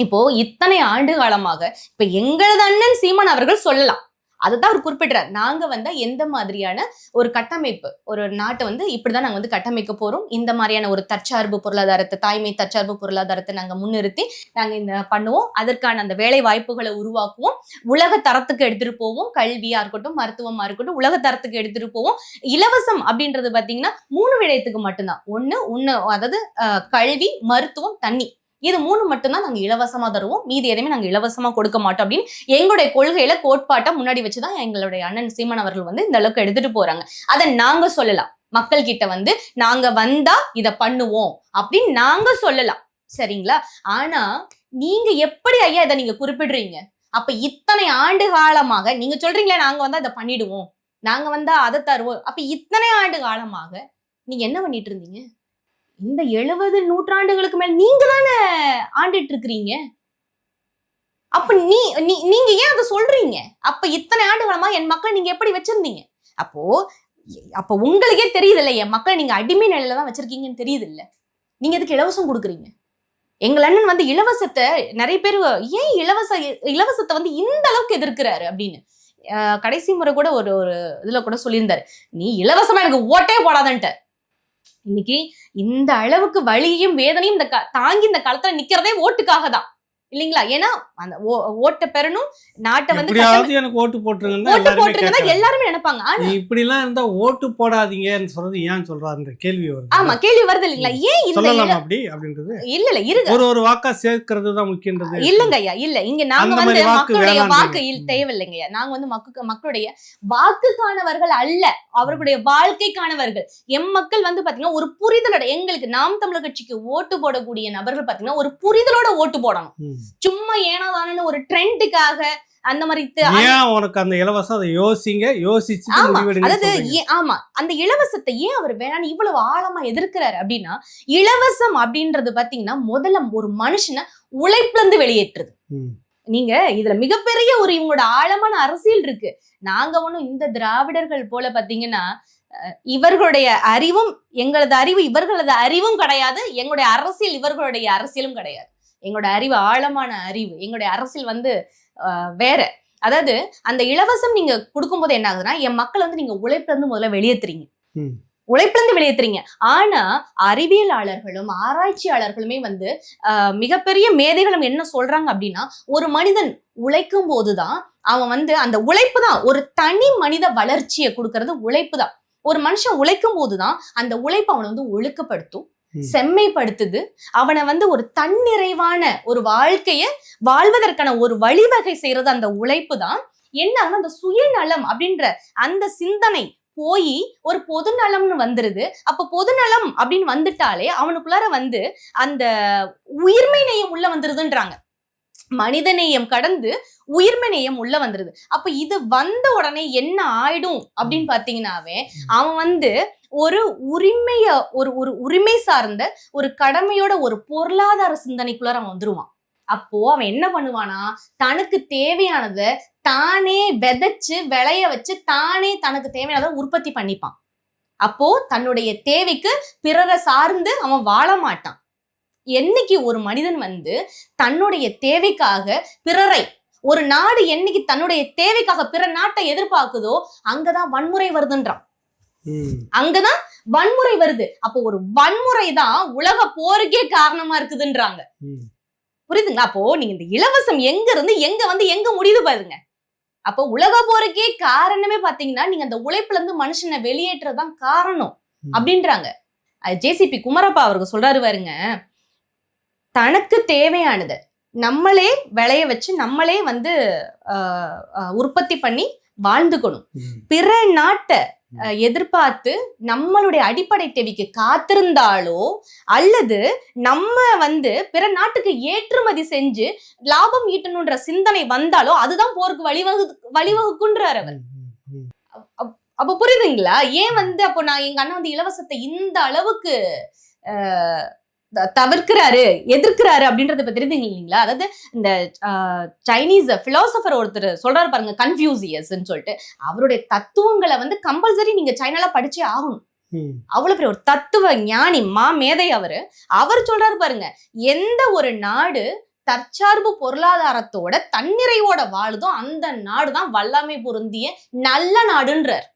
இப்போ இத்தனை ஆண்டு காலமாக இப்ப எங்களது அண்ணன் சீமான் அவர்கள் சொல்லலாம், அதுதான் அவர் குறிப்பிடுறார், நாங்க வந்து எந்த மாதிரியான ஒரு கட்டமைப்பு, ஒரு நாட்டை வந்து இப்படிதான் நாங்க வந்து கட்டமைக்க போறோம், இந்த மாதிரியான ஒரு தற்சார்பு பொருளாதாரத்தை, தாய்மை தற்சார்பு பொருளாதாரத்தை நாங்க முன்னிறுத்தி நாங்க இந்த பண்ணுவோம், அதற்கான அந்த வேலை வாய்ப்புகளை உருவாக்குவோம், உலக தரத்துக்கு எடுத்துட்டு போவோம், கல்வியா இருக்கட்டும், மருத்துவமா இருக்கட்டும், உலக தரத்துக்கு எடுத்துட்டு போவோம். இலவசம் அப்படின்றது பாத்தீங்கன்னா 3 விடயத்துக்கு மட்டும்தான். ஒண்ணு அதாவது கல்வி, மருத்துவம், தண்ணி, இது 3 மட்டும்தான் நாங்க இலவசமா தருவோம், மீதி எதையுமே நாங்க இலவசமா கொடுக்க மாட்டோம் அப்படின்னு எங்களுடைய கொள்கையில கோட்பாட்டை முன்னாடி வச்சுதான் எங்களுடைய அண்ணன் சீமான் அவர்கள் வந்து இந்த அளவுக்கு எடுத்துட்டு போறாங்க. அதை நாங்க சொல்லலாம், மக்கள் கிட்ட வந்து நாங்க வந்தா இத பண்ணுவோம் அப்படின்னு நாங்க சொல்லலாம், சரிங்களா? ஆனா நீங்க எப்படி ஐயா இதை நீங்க குறிப்பிடுறீங்க? அப்ப இத்தனை ஆண்டு காலமாக நீங்க சொல்றீங்களே நாங்க வந்தா இதை பண்ணிடுவோம், நாங்க வந்தா அதை தருவோம், அப்ப இத்தனை ஆண்டு காலமாக நீங்க என்ன பண்ணிட்டு இருந்தீங்க? இந்த 70 நூற்றாண்டுகளுக்கு மேல நீங்க தானே ஆண்டுட்டு இருக்கிறீங்க. அப்ப நீங்க ஏன் அதை சொல்றீங்க? அப்ப இத்தனை ஆண்டு காலமா என் மக்களை நீங்க எப்படி வச்சிருந்தீங்க? அப்போ உங்களுக்கே தெரியுது இல்ல, என் மக்களை நீங்க அடிமை நிலையில தான் வச்சிருக்கீங்கன்னு தெரியுது இல்ல. நீங்க எதுக்கு இலவசம் கொடுக்குறீங்க? எங்கள் அண்ணன் வந்து இலவசத்தை நிறைய பேர் ஏன் இலவசத்தை வந்து இந்த அளவுக்கு எதிர்க்கிறாரு அப்படின்னு கடைசி முறை கூட ஒரு இதுல கூட சொல்லியிருந்தாரு, நீ இலவசமா எனக்கு ஓட்டே போடாதன்ட்டு. இன்னைக்கு இந்த அளவுக்கு வலியும் வேதனையும் தாங்கி இந்த காலத்துல நிக்கிறதே ஓட்டுக்காக தான். இல்லைங்களா? ஏன்னா அந்த ஓட்டை பெறணும், நாட்டை வந்து எப்படியாவது எனக்கு ஓட்டு போட்டுருங்கன்னா ஓட்டு எல்லாருமே போட்டுருங்கன்னா கேட்கறாங்க. எல்லாருமே நினைப்பாங்க. நீ இப்படி எல்லாம் இருந்தா ஓட்டு போடாதீங்கன்னு சொல்றது ஏன் சொல்றாருன்ற கேள்வி வருது. ஆமா, கேள்வி வருது இல்லைங்களா? ஏன் இந்த சொல்லலாம் அப்படி அப்படின்றது இல்ல இருங்க, ஒரு வாக்கா சேர்க்கிறது தான் முக்கியன்றது. இல்லங்க ஐயா, இல்ல இங்க நாங்க அந்த வந்து மாதிரி வாக்கு மக்களுடைய வேணாம் வாக்கு நீங்க. தேவையில்லைங்க ஐயா. நாங்க வந்து மக்களுடைய வாக்குக்கானவர்கள் அல்ல, அவர்களுடைய வாழ்க்கைக்கானவர்கள். எம் மக்கள் வந்து பாத்தீங்கன்னா ஒரு புரிதலோட, எங்களுக்கு நாம் தமிழர் கட்சிக்கு ஓட்டு போடக்கூடிய நபர்கள் பாத்தீங்கன்னா ஒரு புரிதலோட ஓட்டு போடணும். சும்மா ஏனாதானு ஒரு ட்ரெண்டுக்காக அந்த மாதிரி ஏன் உனக்கு அந்த இலவசம், அதை யோசிச்சு ஆமா, முடிவெடுங்க அதாவது சொல்றீங்க. ஆமா, அந்த இலவசத்தை ஏன் அவர் வேணான்னு இவ்வளவு ஆழமா எதிர்க்கிறாரு அப்படின்னா, இலவசம் அப்படின்றது பாத்தீங்கன்னா முதல்ல ஒரு மனுஷனை உழைப்புல இருந்து வெளியேற்றுது. நீங்க இதுல மிகப்பெரிய ஒரு இவங்களோட ஆழமான அரசியல் இருக்கு. நாங்க ஒண்ணும் இந்த திராவிடர்கள் போல பாத்தீங்கன்னா இவர்களுடைய அறிவும் எங்களது அறிவு இவர்களது அறிவும் கிடையாது, எங்களுடைய அரசியல் இவர்களுடைய அரசியலும் கிடையாது. எங்களோட அறிவு ஆழமான அறிவு, எங்களுடைய அரசியல் வந்து வேற. அதாவது அந்த இலவசம் நீங்க கொடுக்கும்போது என்ன ஆகுதுன்னா, என் மக்கள் வந்து நீங்க உழைப்புல இருந்து முதல்ல வெளியேற்றுறீங்க, உழைப்புல இருந்து வெளியேற்றுறீங்க. ஆனா அறிவியலாளர்களும் ஆராய்ச்சியாளர்களுமே வந்து மிகப்பெரிய மேதைகளும் என்ன சொல்றாங்க அப்படின்னா, ஒரு மனிதன் உழைக்கும் போதுதான் அவன் வந்து அந்த உழைப்பு தான் ஒரு தனி மனித வளர்ச்சியை கொடுக்கறது. உழைப்பு தான், ஒரு மனுஷன் உழைக்கும் போதுதான் அந்த உழைப்பு அவனை வந்து ஒழுக்கப்படுத்தும், செம்மைப்படுத்துது, அவனை வந்து ஒரு தன்னிறைவான ஒரு வாழ்க்கைய வாழ்வதற்கான ஒரு வழிவகை செய்யறது அந்த உழைப்பு தான். என்ன அந்த சுயநலம் அப்படின்ற அந்த சிந்தனை போய் ஒரு பொதுநலம்னு வந்துருது. அப்ப பொதுநலம் அப்படின்னு வந்துட்டாலே அவனுக்குள்ளார வந்து அந்த உயிர்மை நேயம் உள்ள வந்துருதுன்றாங்க. மனித நேயம் கடந்து உயிர்மை நேயம் உள்ள வந்துருது. அப்ப இது வந்த உடனே என்ன ஆயிடும் அப்படின்னு பாத்தீங்கன்னாவே, அவன் வந்து ஒரு உரிமைய ஒரு உரிமை சார்ந்த ஒரு கடமையோட ஒரு பொருளாதார சிந்தனைக்குள்ளார அவன் வந்துருவான். அப்போ அவன் என்ன பண்ணுவானா, தனக்கு தேவையானத தானே விதைச்சு விளைய வச்சு தானே தனக்கு தேவையானதை உற்பத்தி பண்ணிப்பான். அப்போ தன்னுடைய தேவைக்கு பிறரை சார்ந்து அவன் வாழ மாட்டான். என்னைக்கு ஒரு மனிதன் வந்து தன்னுடைய தேவைக்காக பிறரை, ஒரு நாடு என்னைக்கு தன்னுடைய தேவைக்காக பிற நாட்டை எதிர்பார்க்குதோ அங்கதான் வன்முறை வருதுன்றான், அங்கதான் வன்முறை வருது. அப்போ ஒரு வன்முறை தான் உலக போருக்கே காரணமா இருக்குதுன்றாங்க. புரியுதுங்களா? அப்போ நீங்க இந்த இலவசம் எங்க இருந்து எங்க முடியுது பாருங்க. அப்போ உலக போருக்கே காரணமே பாத்தீங்கன்னா நீங்க அந்த உழைப்புல இருந்து மனுஷனை வெளியேற்றதான் காரணம் அப்படின்றாங்க. ஜேசிபி குமரப்பா அவருக்கு சொல்றாரு பாருங்க, தனக்கு தேவையானது நம்மளே விளைய வச்சு நம்மளே வந்து உற்பத்தி பண்ணி வாழ்ந்துக்கணும். பிற நாட்டை எதிர்பார்த்து நம்மளுடைய அடிப்படை தேவைக்கு காத்திருந்தாலோ அல்லது நம்ம வந்து பிற நாட்டுக்கு ஏற்றுமதி செஞ்சு லாபம் ஈட்டணுன்ற சிந்தனை வந்தாலோ அதுதான் போருக்கு வழிவகுக்குன்றார் அவர். அப்ப புரியுதுங்களா? ஏன் வந்து அப்போ நான் எங்க அண்ணன் வந்து இலவசத்தை இந்த அளவுக்கு தவிர்க்கிறாரு, எதிர்க்கிறாரு அப்படின்றத பத்தி தெரியுதுங்க இல்லைங்களா? அதாவது இந்த சைனீஸ் பிலாசபர் ஒருத்தர் சொல்றாரு பாருங்க, கன்ஃபியூசியஸ்ன்னு சொல்லிட்டு, அவருடைய தத்துவங்களை வந்து கம்பல்சரி நீங்க சைனால படிச்சே ஆகணும். அவ்வளவு பெரிய ஒரு தத்துவ ஞானி, மேதை அவர் சொல்றாரு பாருங்க, எந்த ஒரு நாடு தற்சார்பு பொருளாதாரத்தோட தன்னிறைவோட வாழுதோ அந்த நாடுதான் வல்லமை பொருந்திய நல்ல நாடுன்றார்.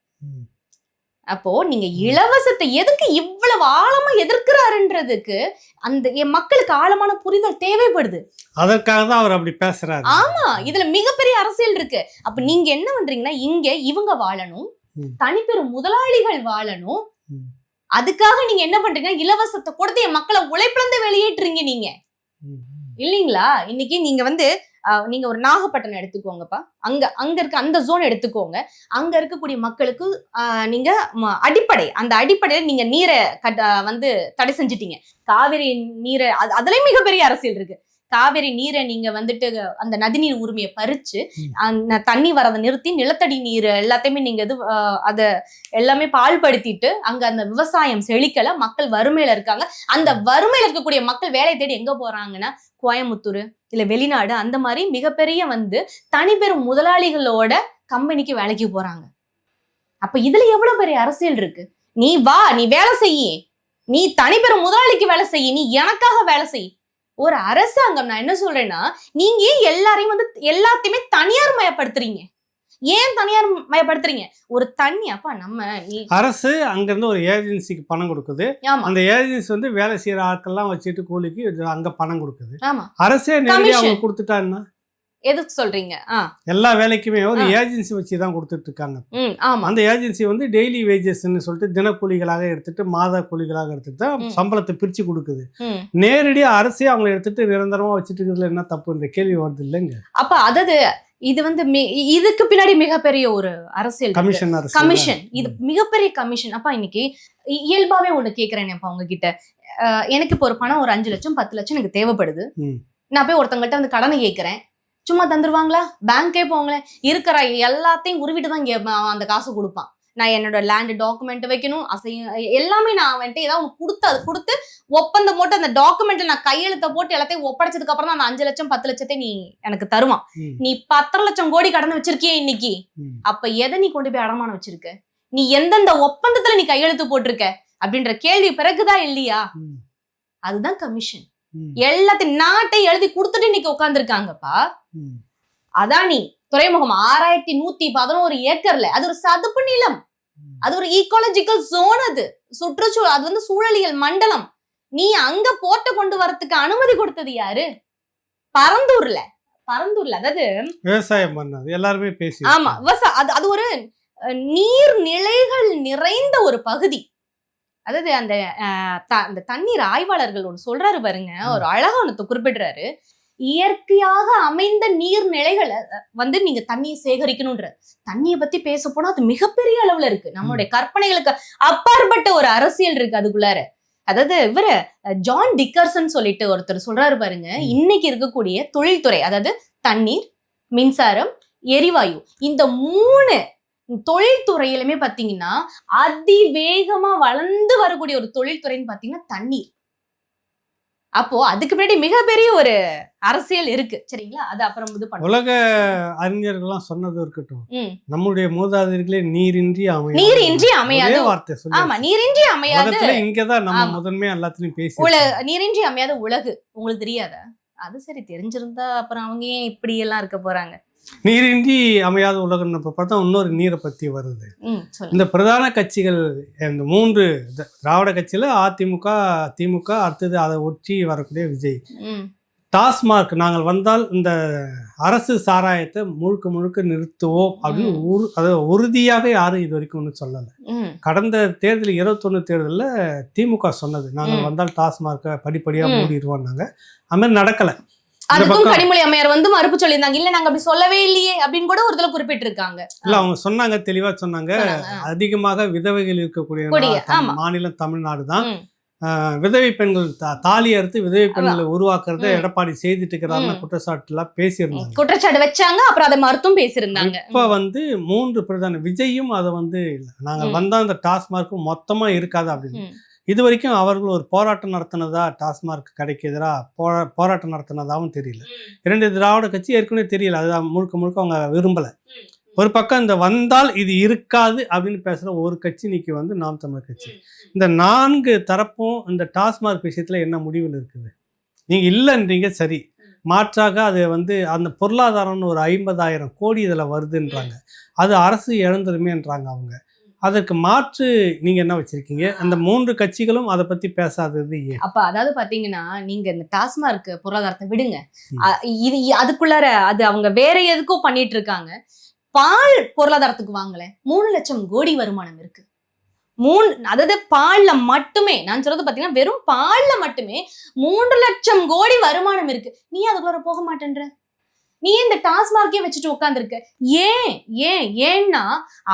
அப்போ நீங்க இலவசத்தை எதுக்கு இவ்வளவு ஆழமா எதிர்க்கிறாருன்றதுக்கு அந்த என் மக்களுக்கு ஆழமான புரிதல் தேவைப்படுது. அதற்காக தான் அவர் அப்படி பேசுறாரு. ஆமா, இதுல மிகப்பெரிய அரசியல் இருக்கு. அப்ப நீங்க என்ன பண்றீங்கன்னா, இங்க இவங்க வாழணும், தனிப்பெரும் முதலாளிகள் வாழணும், அதுக்காக நீங்க என்ன பண்றீங்க, இலவசத்தை கொடுத்து என் மக்களை உழைப்பிழந்து வெளியேற்றுறீங்க நீங்க இல்லீங்களா? இன்னைக்கு நீங்க வந்து நீங்க ஒரு நாகப்பட்டினம் எடுத்துக்கோங்கப்பா, அங்க இருக்க அந்த ஜோன் எடுத்துக்கோங்க. அங்க இருக்கக்கூடிய மக்களுக்கு நீங்க அந்த அடிப்படையில நீங்க நீரை வந்து தடை செஞ்சிட்டீங்க. காவிரி நீரை அதுலயும் மிகப்பெரிய அரசியல் இருக்கு. காவிரி நீரை நீங்க வந்துட்டு அந்த நதிநீர் உரிமையை பறிச்சு அந்த தண்ணி வரதை நிறுத்தி நிலத்தடி நீர் எல்லாத்தையுமே நீங்க அத எல்லாமே பால்படுத்திட்டு அங்க அந்த விவசாயம் செழிக்கல, மக்கள் வறுமையில இருக்காங்க. அந்த வறுமையில இருக்கக்கூடிய மக்கள் வேலை தேடி எங்க போறாங்கன்னா கோயம்புத்தூர் இல்ல வெளிநாடு, அந்த மாதிரி மிகப்பெரிய வந்து தனிப்பெரும் முதலாளிகளோட கம்பெனிக்கு வேலைக்கு போறாங்க. அப்ப இதுல எவ்வளவு பெரிய அரசியல் இருக்கு. நீ வா, நீ வேலை செய்ய, நீ தனிப்பெரும் முதலாளிக்கு வேலை செய்ய, நீ எனக்காக வேலை செய். ஒரு அரசாங்கம், நான் என்ன சொல்றேன்னா, நீங்க எல்லாரையும் வந்து எல்லாத்தையுமே தனியார் மயப்படுத்துறீங்க. ஏன் தனியார் மயப்படுத்துறீங்க? ஒரு தண்ணி அப்பா அரசு அங்கிருந்து ஒரு ஏஜென்சிக்கு பணம் கொடுக்குது. அந்த ஏஜென்சி வந்து வேலை செய்யற ஆட்கள்லாம் வச்சுட்டு கூலிக்கு அங்க பணம் கொடுக்குது. அரசே நேரடியாக அவங்க கொடுத்துட்டாங்கன்னா எதுக்கு சொல்றீங்க? எல்லா வேலைக்குமே ஒரு ஏஜென்சி வச்சு தான் கொடுத்துட்டு இருக்காங்க. அந்த ஏஜென்சி வந்து டெய்லி வேஜஸ்ன்னு சொல்லிட்டு தினக்கூலிகளாக எடுத்துட்டு மாத கூலிகளாக எடுத்துட்டு தான் சம்பளத்தை பிரிச்சு கொடுக்குது. நேரடியா அரசே அவங்களை எடுத்துட்டு நிரந்தரமா வச்சுட்டு இருக்கிறதுல என்ன தப்புன்ற கேள்வி வருது இல்லைங்க. அப்ப அதாவது இது வந்து இதுக்கு பின்னாடி மிகப்பெரிய ஒரு அரசியல் கமிஷன், இது மிகப்பெரிய கமிஷன். அப்பா இன்னைக்கு இயல்பாவே ஒண்ணு கேக்குறேன் உங்ககிட்ட. எனக்கு இப்போ ஒரு பணம் ஒரு 5 லட்சம் 10 லட்சம் எனக்கு தேவைப்படுது. நான் போய் ஒருத்தவங்கள்ட்ட வந்து கடனை கேட்கிறேன். சும்மா தந்துருவாங்களா? பேங்கே போங்களேன், இருக்கிற எல்லாத்தையும் உருவிட்டு தான் இங்க அந்த காசு கொடுப்பான். நான் என்னோட லேண்ட் டாக்குமெண்ட் வைக்கணும், எல்லாமே நான் வந்துட்டு ஏதாவது ஒன்று கொடுத்து அது கொடுத்து ஒப்பந்தம் போட்டு அந்த டாக்குமெண்ட்ல நான் கையெழுத்த போட்டு எல்லாத்தையும் ஒப்படைச்சதுக்கு அப்புறம் தான் அந்த 5 லட்சம் 10 லட்சத்தை நீ எனக்கு தருவான். நீ 10 லட்சம் கோடி கடன் வச்சிருக்கியே இன்னைக்கு, அப்ப எதை நீ கொண்டு போய் அடமானம் வச்சிருக்க? நீ எந்தெந்த ஒப்பந்தத்துல நீ கையெழுத்து போட்டிருக்க அப்படின்ற கேள்வி பிறகுதா இல்லையா? அதுதான் கமிஷன். எல்லாத்தையும் நாட்டை எழுதி கொடுத்துட்டு இன்னைக்கு உட்கார்ந்துருக்காங்கப்பா. அதானி துறைமுகம் 6111 ஏக்கர்ல, அது ஒரு சதுப்பு நிலம், அது ஒரு ஈக்காலஜிக்கல் ஜோன், அது சுற்றுச்சூழல், அது வந்து சூழலியல் மண்டலம். நீ அங்க போர்ட்டை கொண்டு வரதுக்கு அனுமதி கொடுத்தது யாரு? பரந்தூர்ல அதாவது விவசாயம் பண்ணது எல்லாருமே பேசி. ஆமா, விவசாயம். அது ஒரு நீர்நிலைகள் நிறைந்த ஒரு பகுதி. அதாவது அந்த தண்ணீர் ஆய்வாளர்கள் ஒன்று சொல்றாரு பாருங்க, ஒரு அழகா ஒன்று குறிப்பிடுறாரு. இயற்கையாக அமைந்த நீர்நிலைகளை வந்து நீங்க தண்ணியை சேகரிக்கணும்ன்ற, தண்ணியை பத்தி பேச போனா அது மிகப்பெரிய அளவுல இருக்கு. நம்மளுடைய கற்பனைகளுக்கு அப்பாற்பட்ட ஒரு அரசியல் இருக்கு அதுக்குள்ளார. அதாவது இவரு ஜான் டிக்கர்சன் சொல்லிட்டு ஒருத்தர் சொல்றாரு பாருங்க, இன்னைக்கு இருக்கக்கூடிய தொழில்துறை, அதாவது தண்ணீர், மின்சாரம், எரிவாயு, இந்த 3 தொழில்துறையிலுமே பாத்தீங்கன்னா அதிவேகமா வளர்ந்து வரக்கூடிய ஒரு தொழில்துறைன்னு பாத்தீங்கன்னா தண்ணீர். அப்போ அதுக்கு முன்னாடி மிகப்பெரிய ஒரு அரசியல் இருக்கு, சரிங்களா? அது அப்புறம் இது பண்ண உலக அறிஞர்கள்லாம் சொன்னது இருக்கட்டும், நம்முடைய மூதாதையர்களே நீரின்றி அமையாத வார்த்தை சொல்லி. ஆமா, நீரின்றி அமையாத இங்கதான் நம்ம முதன்மையா எல்லாத்தையும் பேசி நீரின்றி அமையாத உலகு. உங்களுக்கு தெரியாதா? அது சரி, தெரிஞ்சிருந்தா அப்புறம் அவங்க ஏன் இப்படி எல்லாம் இருக்க போறாங்க? நீரின்றி அமையாத உலகம் பார்த்தா இன்னொரு நீரை பத்தி வருது. இந்த பிரதான கட்சிகள், இந்த 3 திராவிட கட்சியில அதிமுக, திமுக, அடுத்தது அதை ஒற்றி வரக்கூடிய விஜய், டாஸ்மார்க் நாங்கள் வந்தால் இந்த அரசு சாராயத்தை முழுக்க நிறுத்துவோம் அப்படின்னு அதை உறுதியாக யாரும் இது வரைக்கும் ஒன்றும் சொல்லலை. கடந்த தேர்தல் 21 தேர்தலில் திமுக சொன்னது, நாங்கள் வந்தால் டாஸ்மார்க்கை படிப்படியாக மூடிடுவோம்னாங்க. அது மாதிரி நடக்கலை. அதுக்கும் கனிமொழி அம்மையார் வந்து மறுப்பு சொல்லியிருந்தாங்க, இல்ல நாங்க அப்படி சொல்லவே இல்லையே அப்படின்னு கூட ஒரு தடவை குறிப்பிட்டிருக்காங்க. இல்ல, அவங்க சொன்னாங்க, தெளிவா சொன்னாங்க. அதிகமாக விதவைகள் இருக்கக்கூடிய மாநிலம் தமிழ்நாடு தான். விதவை பெண்கள் தாலி அறுத்து விதவை பெண்களை உருவாக்குறத எடப்பாடி செய்துட்டு இருக்கிறாருன்னு குற்றச்சாட்டு எல்லாம் பேசியிருந்தாங்க, குற்றச்சாட்டு வச்சாங்க. அப்புறம் அதை மறுத்தும் பேசியிருந்தாங்க. இப்ப வந்து 3 பிரதான விஜயும் அதை வந்து நாங்க வந்தா அந்த டாஸ்மார்க்கும் மொத்தமா இருக்காது அப்படின்னு. இது வரைக்கும் அவர்கள் ஒரு போராட்டம் நடத்தினதா, டாஸ்மார்க் கடைக்கு எதிராக போராட்டம் நடத்தினதாகவும் தெரியல. 2 திராவிட கட்சி ஏற்கனவே தெரியல, அதுதான் முழுக்க அவங்க விரும்பல. ஒரு பக்கம் இந்த வந்தால் இது இருக்காது அப்படின்னு பேசுற ஒரு கட்சி இன்னைக்கு வந்து நாம் தமிழர் கட்சி. இந்த 4 தரப்பும் இந்த டாஸ்மார்க் விஷயத்துல என்ன முடிவில் இருக்குது? நீங்க இல்லைன்றீங்க, சரி, மாற்றாக அது வந்து அந்த பொருளாதாரம்னு ஒரு 50,000 கோடி இதுல வருதுன்றாங்க, அது அரசு இழந்துருமேன்றாங்க அவங்க. அதற்கு மாற்று நீங்க என்ன வச்சிருக்கீங்க? அந்த 3 கட்சிகளும் அதை பத்தி பேசாதது ஏன்? அப்ப அதாவது பாத்தீங்கன்னா, நீங்க இந்த டாஸ்மார்க் பொருளாதாரத்தை விடுங்க, இது அதுக்குள்ளார அது அவங்க வேற எதுக்கோ பண்ணிட்டு இருக்காங்க. பால் பொருளாதாரத்துக்கு வாங்கல 3 லட்சம் கோடி வருமானம் இருக்கு. அதாவது பால்ல மட்டுமே, நான் சொல்றது பாத்தீங்கன்னா வெறும் பால்ல மட்டுமே 3 லட்சம் கோடி வருமானம் இருக்கு. நீ அதுக்குள்ளார போக மாட்டேன்ற, நீ இந்த டாஸ்மார்க்கே வச்சுட்டு உட்கார்ந்துருக்க. ஏன்னா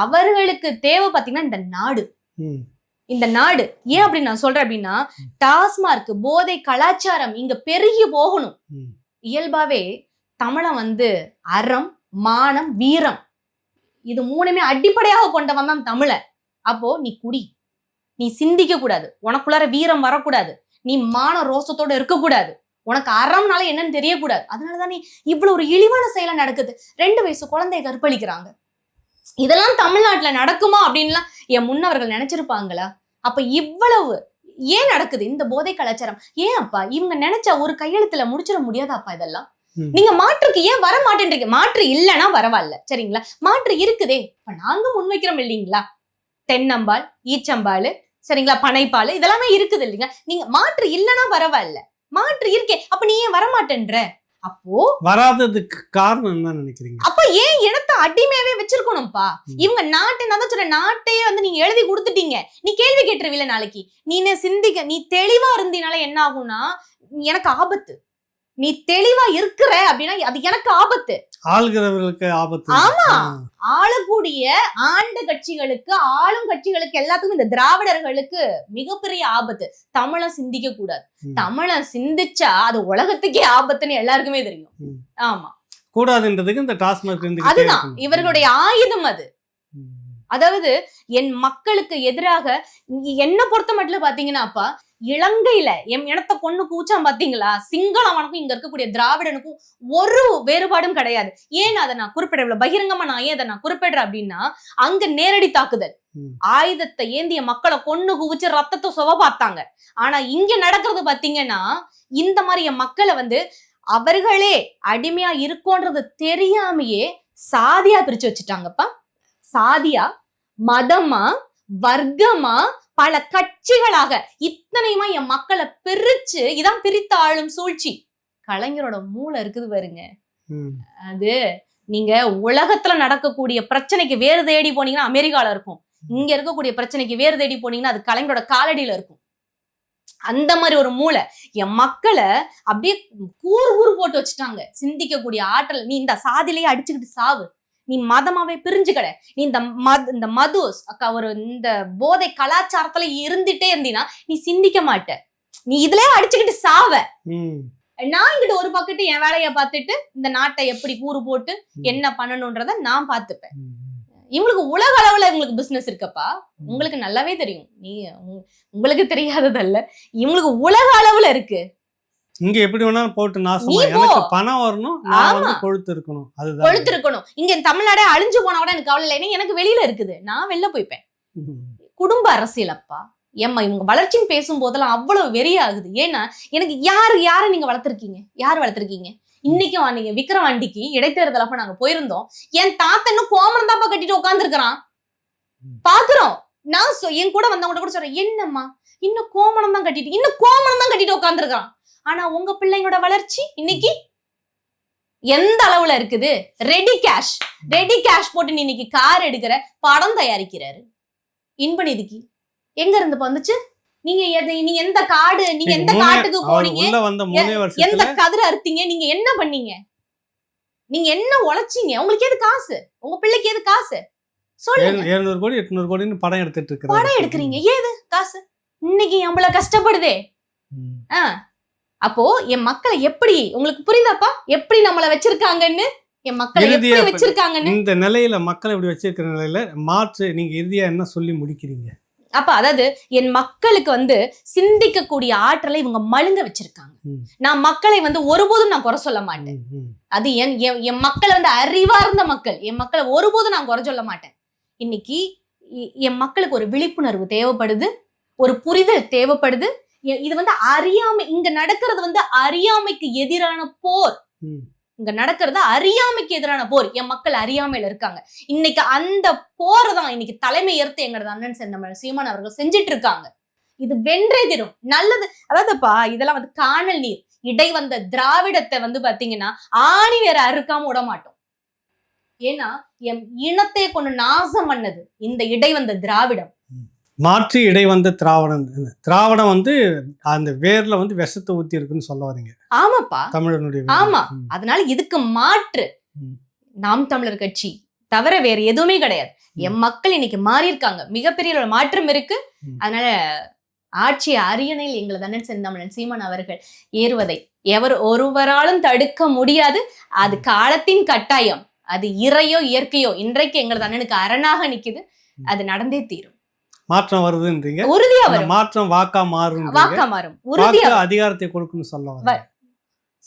அவர்களுக்கு தேவை பாத்தீங்கன்னா இந்த நாடு ஏன் அப்படின்னு நான் சொல்றேன் அப்படின்னா, டாஸ்மார்க் போதை கலாச்சாரம் இங்க பெருகி போகணும். இயல்பாவே தமிழன் வந்து அறம், மானம், வீரம், இது 3மே அடிப்படையாக கொண்டவன் தான் தமிழன். அப்போ நீ குடி, நீ சிந்திக்க கூடாது, உனக்குள்ளார வீரம் வரக்கூடாது, நீ மான ரோசத்தோட இருக்கக்கூடாது, உனக்கு அறம்னால என்னன்னு தெரியக்கூடாது. அதனாலதான் இவ்வளவு ஒரு இழிவான செயலை நடக்குது. 2 வயசு குழந்தைய கற்பழிக்கிறாங்க. இதெல்லாம் தமிழ்நாட்டுல நடக்குமா அப்படின்லாம் என் முன்னவர்கள் நினைச்சிருப்பாங்களா? அப்ப இவ்வளவு ஏன் நடக்குது இந்த போதை கலாச்சாரம்? ஏன் அப்பா இவங்க நினைச்சா ஒரு கையெழுத்துல முடிச்சிட முடியாதாப்பா? இதெல்லாம் நீங்க மாற்றுக்கு ஏன் வர மாட்டேன்றீங்க? மாற்று இல்லைன்னா பரவாயில்ல, சரிங்களா? மாற்று இருக்குதே, இப்ப நாங்க முன்வைக்கிறோம் இல்லைங்களா? தென்னம்பால், ஈச்சம்பால், சரிங்களா, பனைப்பால், இதெல்லாமே இருக்குது இல்லைங்க. நீங்க மாற்று இல்லைன்னா பரவாயில்ல, மாற்று இருக்கே, அப்ப நீ ஏன் வரமாட்டேன்ற? அப்போ வராததுக்கு காரணம் என்ன நினைக்கிறீங்க? அப்ப ஏன் இடத்த அடிமையாவே வச்சிருக்கணும்ப்பா? இவங்க நாட்டை, நான் தான் சொல்றேன், நாட்டையே வந்து நீங்க எழுதி கொடுத்துட்டீங்க. நீ கேள்வி கேட்டுருவில்ல நாளைக்கு. நீ சிந்திக்க, நீ தெளிவா இருந்தீனால என்ன ஆகும்னா எனக்கு ஆபத்து. நீ தெளிவா இருக்கிற அப்படின்னா அது எனக்கு ஆபத்து, ஆளுகிறவர்களுக்கு ஆபத்து. ஆமா, ஆளக்கூடிய ஆண்ட கட்சிகளுக்கு, ஆளும் கட்சிகளுக்கு, எல்லாத்துக்கும், இந்த திராவிடர்களுக்கு மிகப்பெரிய ஆபத்து. தமிழன் சிந்திக்க கூடாது. தமிழன் சிந்திச்சா அது உலகத்துக்கே ஆபத்துன்னு எல்லாருக்குமே தெரியும். ஆமா, கூடாதுன்றதுக்கு இந்த டாஸ்மாக் அதுதான் இவர்களுடைய ஆயுதம். அது அதாவது என் மக்களுக்கு எதிராக என்ன பொறுத்த மட்டும் பாத்தீங்கன்னாப்பா, இலங்கையில என் இனத்தை கொண்டு கூச்சாம் பாத்தீங்களா, சிங்களவனுக்கும் இங்க இருக்கக்கூடிய திராவிடனுக்கும் ஒரு வேறுபாடும் கிடையாது. ஏன் அதை நான் குறிப்பிடவில்லை பகிரங்கமா, நான் ஏன் அதை நான் குறிப்பிடுறேன் அப்படின்னா, அங்க நேரடி தாக்குதல், ஆயுதத்தை ஏந்திய மக்களை கொண்டு குவிச்சு ரத்தத்தை சுவ பார்த்தாங்க. ஆனா இங்க நடக்கிறது பாத்தீங்கன்னா, இந்த மாதிரி என் மக்களை வந்து அவர்களே அடிமையா இருக்கோன்றது தெரியாமையே சாதியா பிரிச்சு வச்சுட்டாங்கப்பா. சாதியா, மதமா, வர்க்கமா, பல கட்சிகளாக இத்தனையுமா என் மக்களை பிரிச்சு, இதான் பிரித்த ஆளும் சூழ்ச்சி. கலைஞரோட மூளை இருக்குது பாருங்க. அது நீங்க உலகத்துல நடக்கக்கூடிய பிரச்சனைக்கு வேறு தேடி போனீங்கன்னா அமெரிக்கால இருக்கும், இங்க இருக்கக்கூடிய பிரச்சனைக்கு வேறு தேடி போனீங்கன்னா அது கலைஞரோட காலடியில இருக்கும். அந்த மாதிரி ஒரு மூளை என் மக்களை அப்படியே கூறு போட்டு வச்சுட்டாங்க. சிந்திக்கக்கூடிய ஆற்றல், நீ இந்த சாதிலேயே அடிச்சுக்கிட்டு சாவு, நீ மதமாவே பிரிஞ்சுக்கட, நீ இந்த மது அக்கா ஒரு இந்த போதை கலாச்சாரத்துல இருந்துட்டே இருந்தீனா நீ சிந்திக்க மாட்ட, நீ இதுலயே அடிச்சுக்கிட்டு சாவ. நான் இங்கிட்ட ஒரு பக்கத்து என் வேலையை பார்த்துட்டு இந்த நாட்டை எப்படி கூறு போட்டு என்ன பண்ணணும்ன்றத நான் பார்த்துப்பேன். இவங்களுக்கு உலக அளவுல இவங்களுக்கு பிசினஸ் இருக்கப்பா, உங்களுக்கு நல்லாவே தெரியும். நீ உங்களுக்கு தெரியாததல்ல, இவங்களுக்கு உலக அளவுல இருக்கு. இங்க எப்படி வேணாலும் போட்டு நாசமா, எனக்கு பணம் வரணும், நான் வந்து கொழுத்து இருக்கணும், அதுதான் கொழுத்து இருக்கணும். இங்க தமிழ்நாடே அழிஞ்சு போனா கூட எனக்கு கவலை இல்லை, எனக்கு வெளியில இருக்குது, நான் வெளில போய்ப்பேன். குடும்ப அரசியல் அப்பா ஏம்மா, இவங்க வளர்ச்சின்னு பேசும் போதெல்லாம் அவ்வளவு வெறியாகுது. ஏன்னா எனக்கு யாரை நீங்க வளர்த்துருக்கீங்க, யார் வளர்த்துருக்கீங்க? இன்னைக்கும் நீங்க விக்கிரவாண்டிக்கு இடைத்தேர்தல் அப்ப நாங்க போயிருந்தோம், என் தாத்தா இன்னும் கோமணம் தாப்பா கட்டிட்டு உட்காந்துருக்கிறான், பாக்குறோம். நான் என் கூட வந்தவங்க கூட சொல்றேன், என்னம்மா இன்னும் கோமணம் தான் கட்டிட்டு உட்காந்துருக்கான். ஆனா உங்க பிள்ளைங்களோட வளர்ச்சி இன்னைக்கு எந்த அளவுல இருக்குது? ரெடி கேஷ் போட்டு இன்னைக்கு கார் எடுக்கிற, படம் தயாரிக்கிறாரு. இன்பநிதிக்கு எங்க இருந்து வந்துச்சு? நீங்க எந்த காடு, நீங்க எந்த காட்டுக்கு போனீங்க, எந்த கதிர அறுத்தீங்க, நீங்க என்ன பண்ணீங்க, நீங்க என்ன உழைச்சீங்க, உங்களுக்கு எது காசு, உங்க பிள்ளைக்கு எது காசு சொல்லுங்க. 700 கோடி 800 கோடின்னு படம் எடுக்கிறீங்க, ஏது காசு? இன்னைக்கு எவ்வளவு கஷ்டப்படுதே. அப்போ என் மக்களை எப்படி, உங்களுக்கு புரியுதாப்பா எப்படி நம்மள வச்சிருக்காங்கன்னு, என் மக்களை எப்படி வச்சிருக்காங்கன்னு? இந்த நிலையில மக்களை இப்படி வச்சிருக்கிற நிலையில மாற்று நீங்க இறுதியா என்ன சொல்லி முடிக்கிறீங்க? அப்ப அதாவது என் மக்களுக்கு வந்து சிந்திக்கக்கூடிய ஆற்றலை இவங்க மழுங்க வச்சிருக்காங்க. நான் மக்களை வந்து ஒருபோதும் நான் குறை சொல்ல மாட்டேன். அது என் மக்களை வந்து அறிவார்ந்த மக்கள், என் மக்களை ஒருபோதும் நான் குறை சொல்ல மாட்டேன். இன்னைக்கு என் மக்களுக்கு ஒரு விழிப்புணர்வு தேவைப்படுது, ஒரு புரிதல் தேவைப்படுது. இது வந்து அறியாமை, இங்க நடக்கிறது வந்து அறியாமைக்கு எதிரான போர். இங்க நடக்கிறது அறியாமைக்கு எதிரான போர். என் மக்கள் அறியாமையில இருக்காங்க. இன்னைக்கு அந்த போரை தான் இன்னைக்கு தலைமை ஏற்று எங்களது அண்ணன் செந்தமிழன் சீமான் அவர்கள் செஞ்சிட்டு இருக்காங்க. இது வென்றே தீரும். நல்லது. அதாவதுப்பா இதெல்லாம் வந்து காணல் நீர். இடை வந்த திராவிடத்தை வந்து பாத்தீங்கன்னா ஆணி வேற அறுக்காம விட மாட்டோம். ஏன்னா என் இனத்தை கொண்டு நாசம் பண்ணது இந்த இடை வந்த திராவிடம். மாற்றி இடை வந்த திராவிடம் வந்து அந்த வேர்ல வந்து விஷத்தை ஊத்தி இருக்குன்னு சொல்ல வரீங்க? ஆமாப்பா, தமிழனுடைய. ஆமா. அதனால இதுக்கு மாற்று நாம் தமிழர் கட்சி தவிர வேற எதுவுமே கிடையாது. என் மக்கள் இன்னைக்கு மாறி இருக்காங்க, மிகப்பெரிய ஒரு மாற்றம் இருக்கு. அதனால ஆட்சி அரியணையில் எங்களது அண்ணன் செந்தமிழன் சீமான் அவர்கள் ஏறுவதை ஒருவராலும் தடுக்க முடியாது. அது காலத்தின் கட்டாயம். அது இறையோ இயற்கையோ இன்றைக்கு எங்களது அண்ணனுக்கு அரணாக நிக்குது. அது நடந்தே தீரும். மாற்றம் வருதுன்றீங்க, உறுதியா வரும். மாற்றம் வாக்கா மாறும், அதிகாரத்தை கொடுக்குன்னு சொல்ல.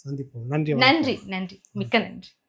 சந்திப்போம். நன்றி, மிக்க நன்றி, மிக்க நன்றி.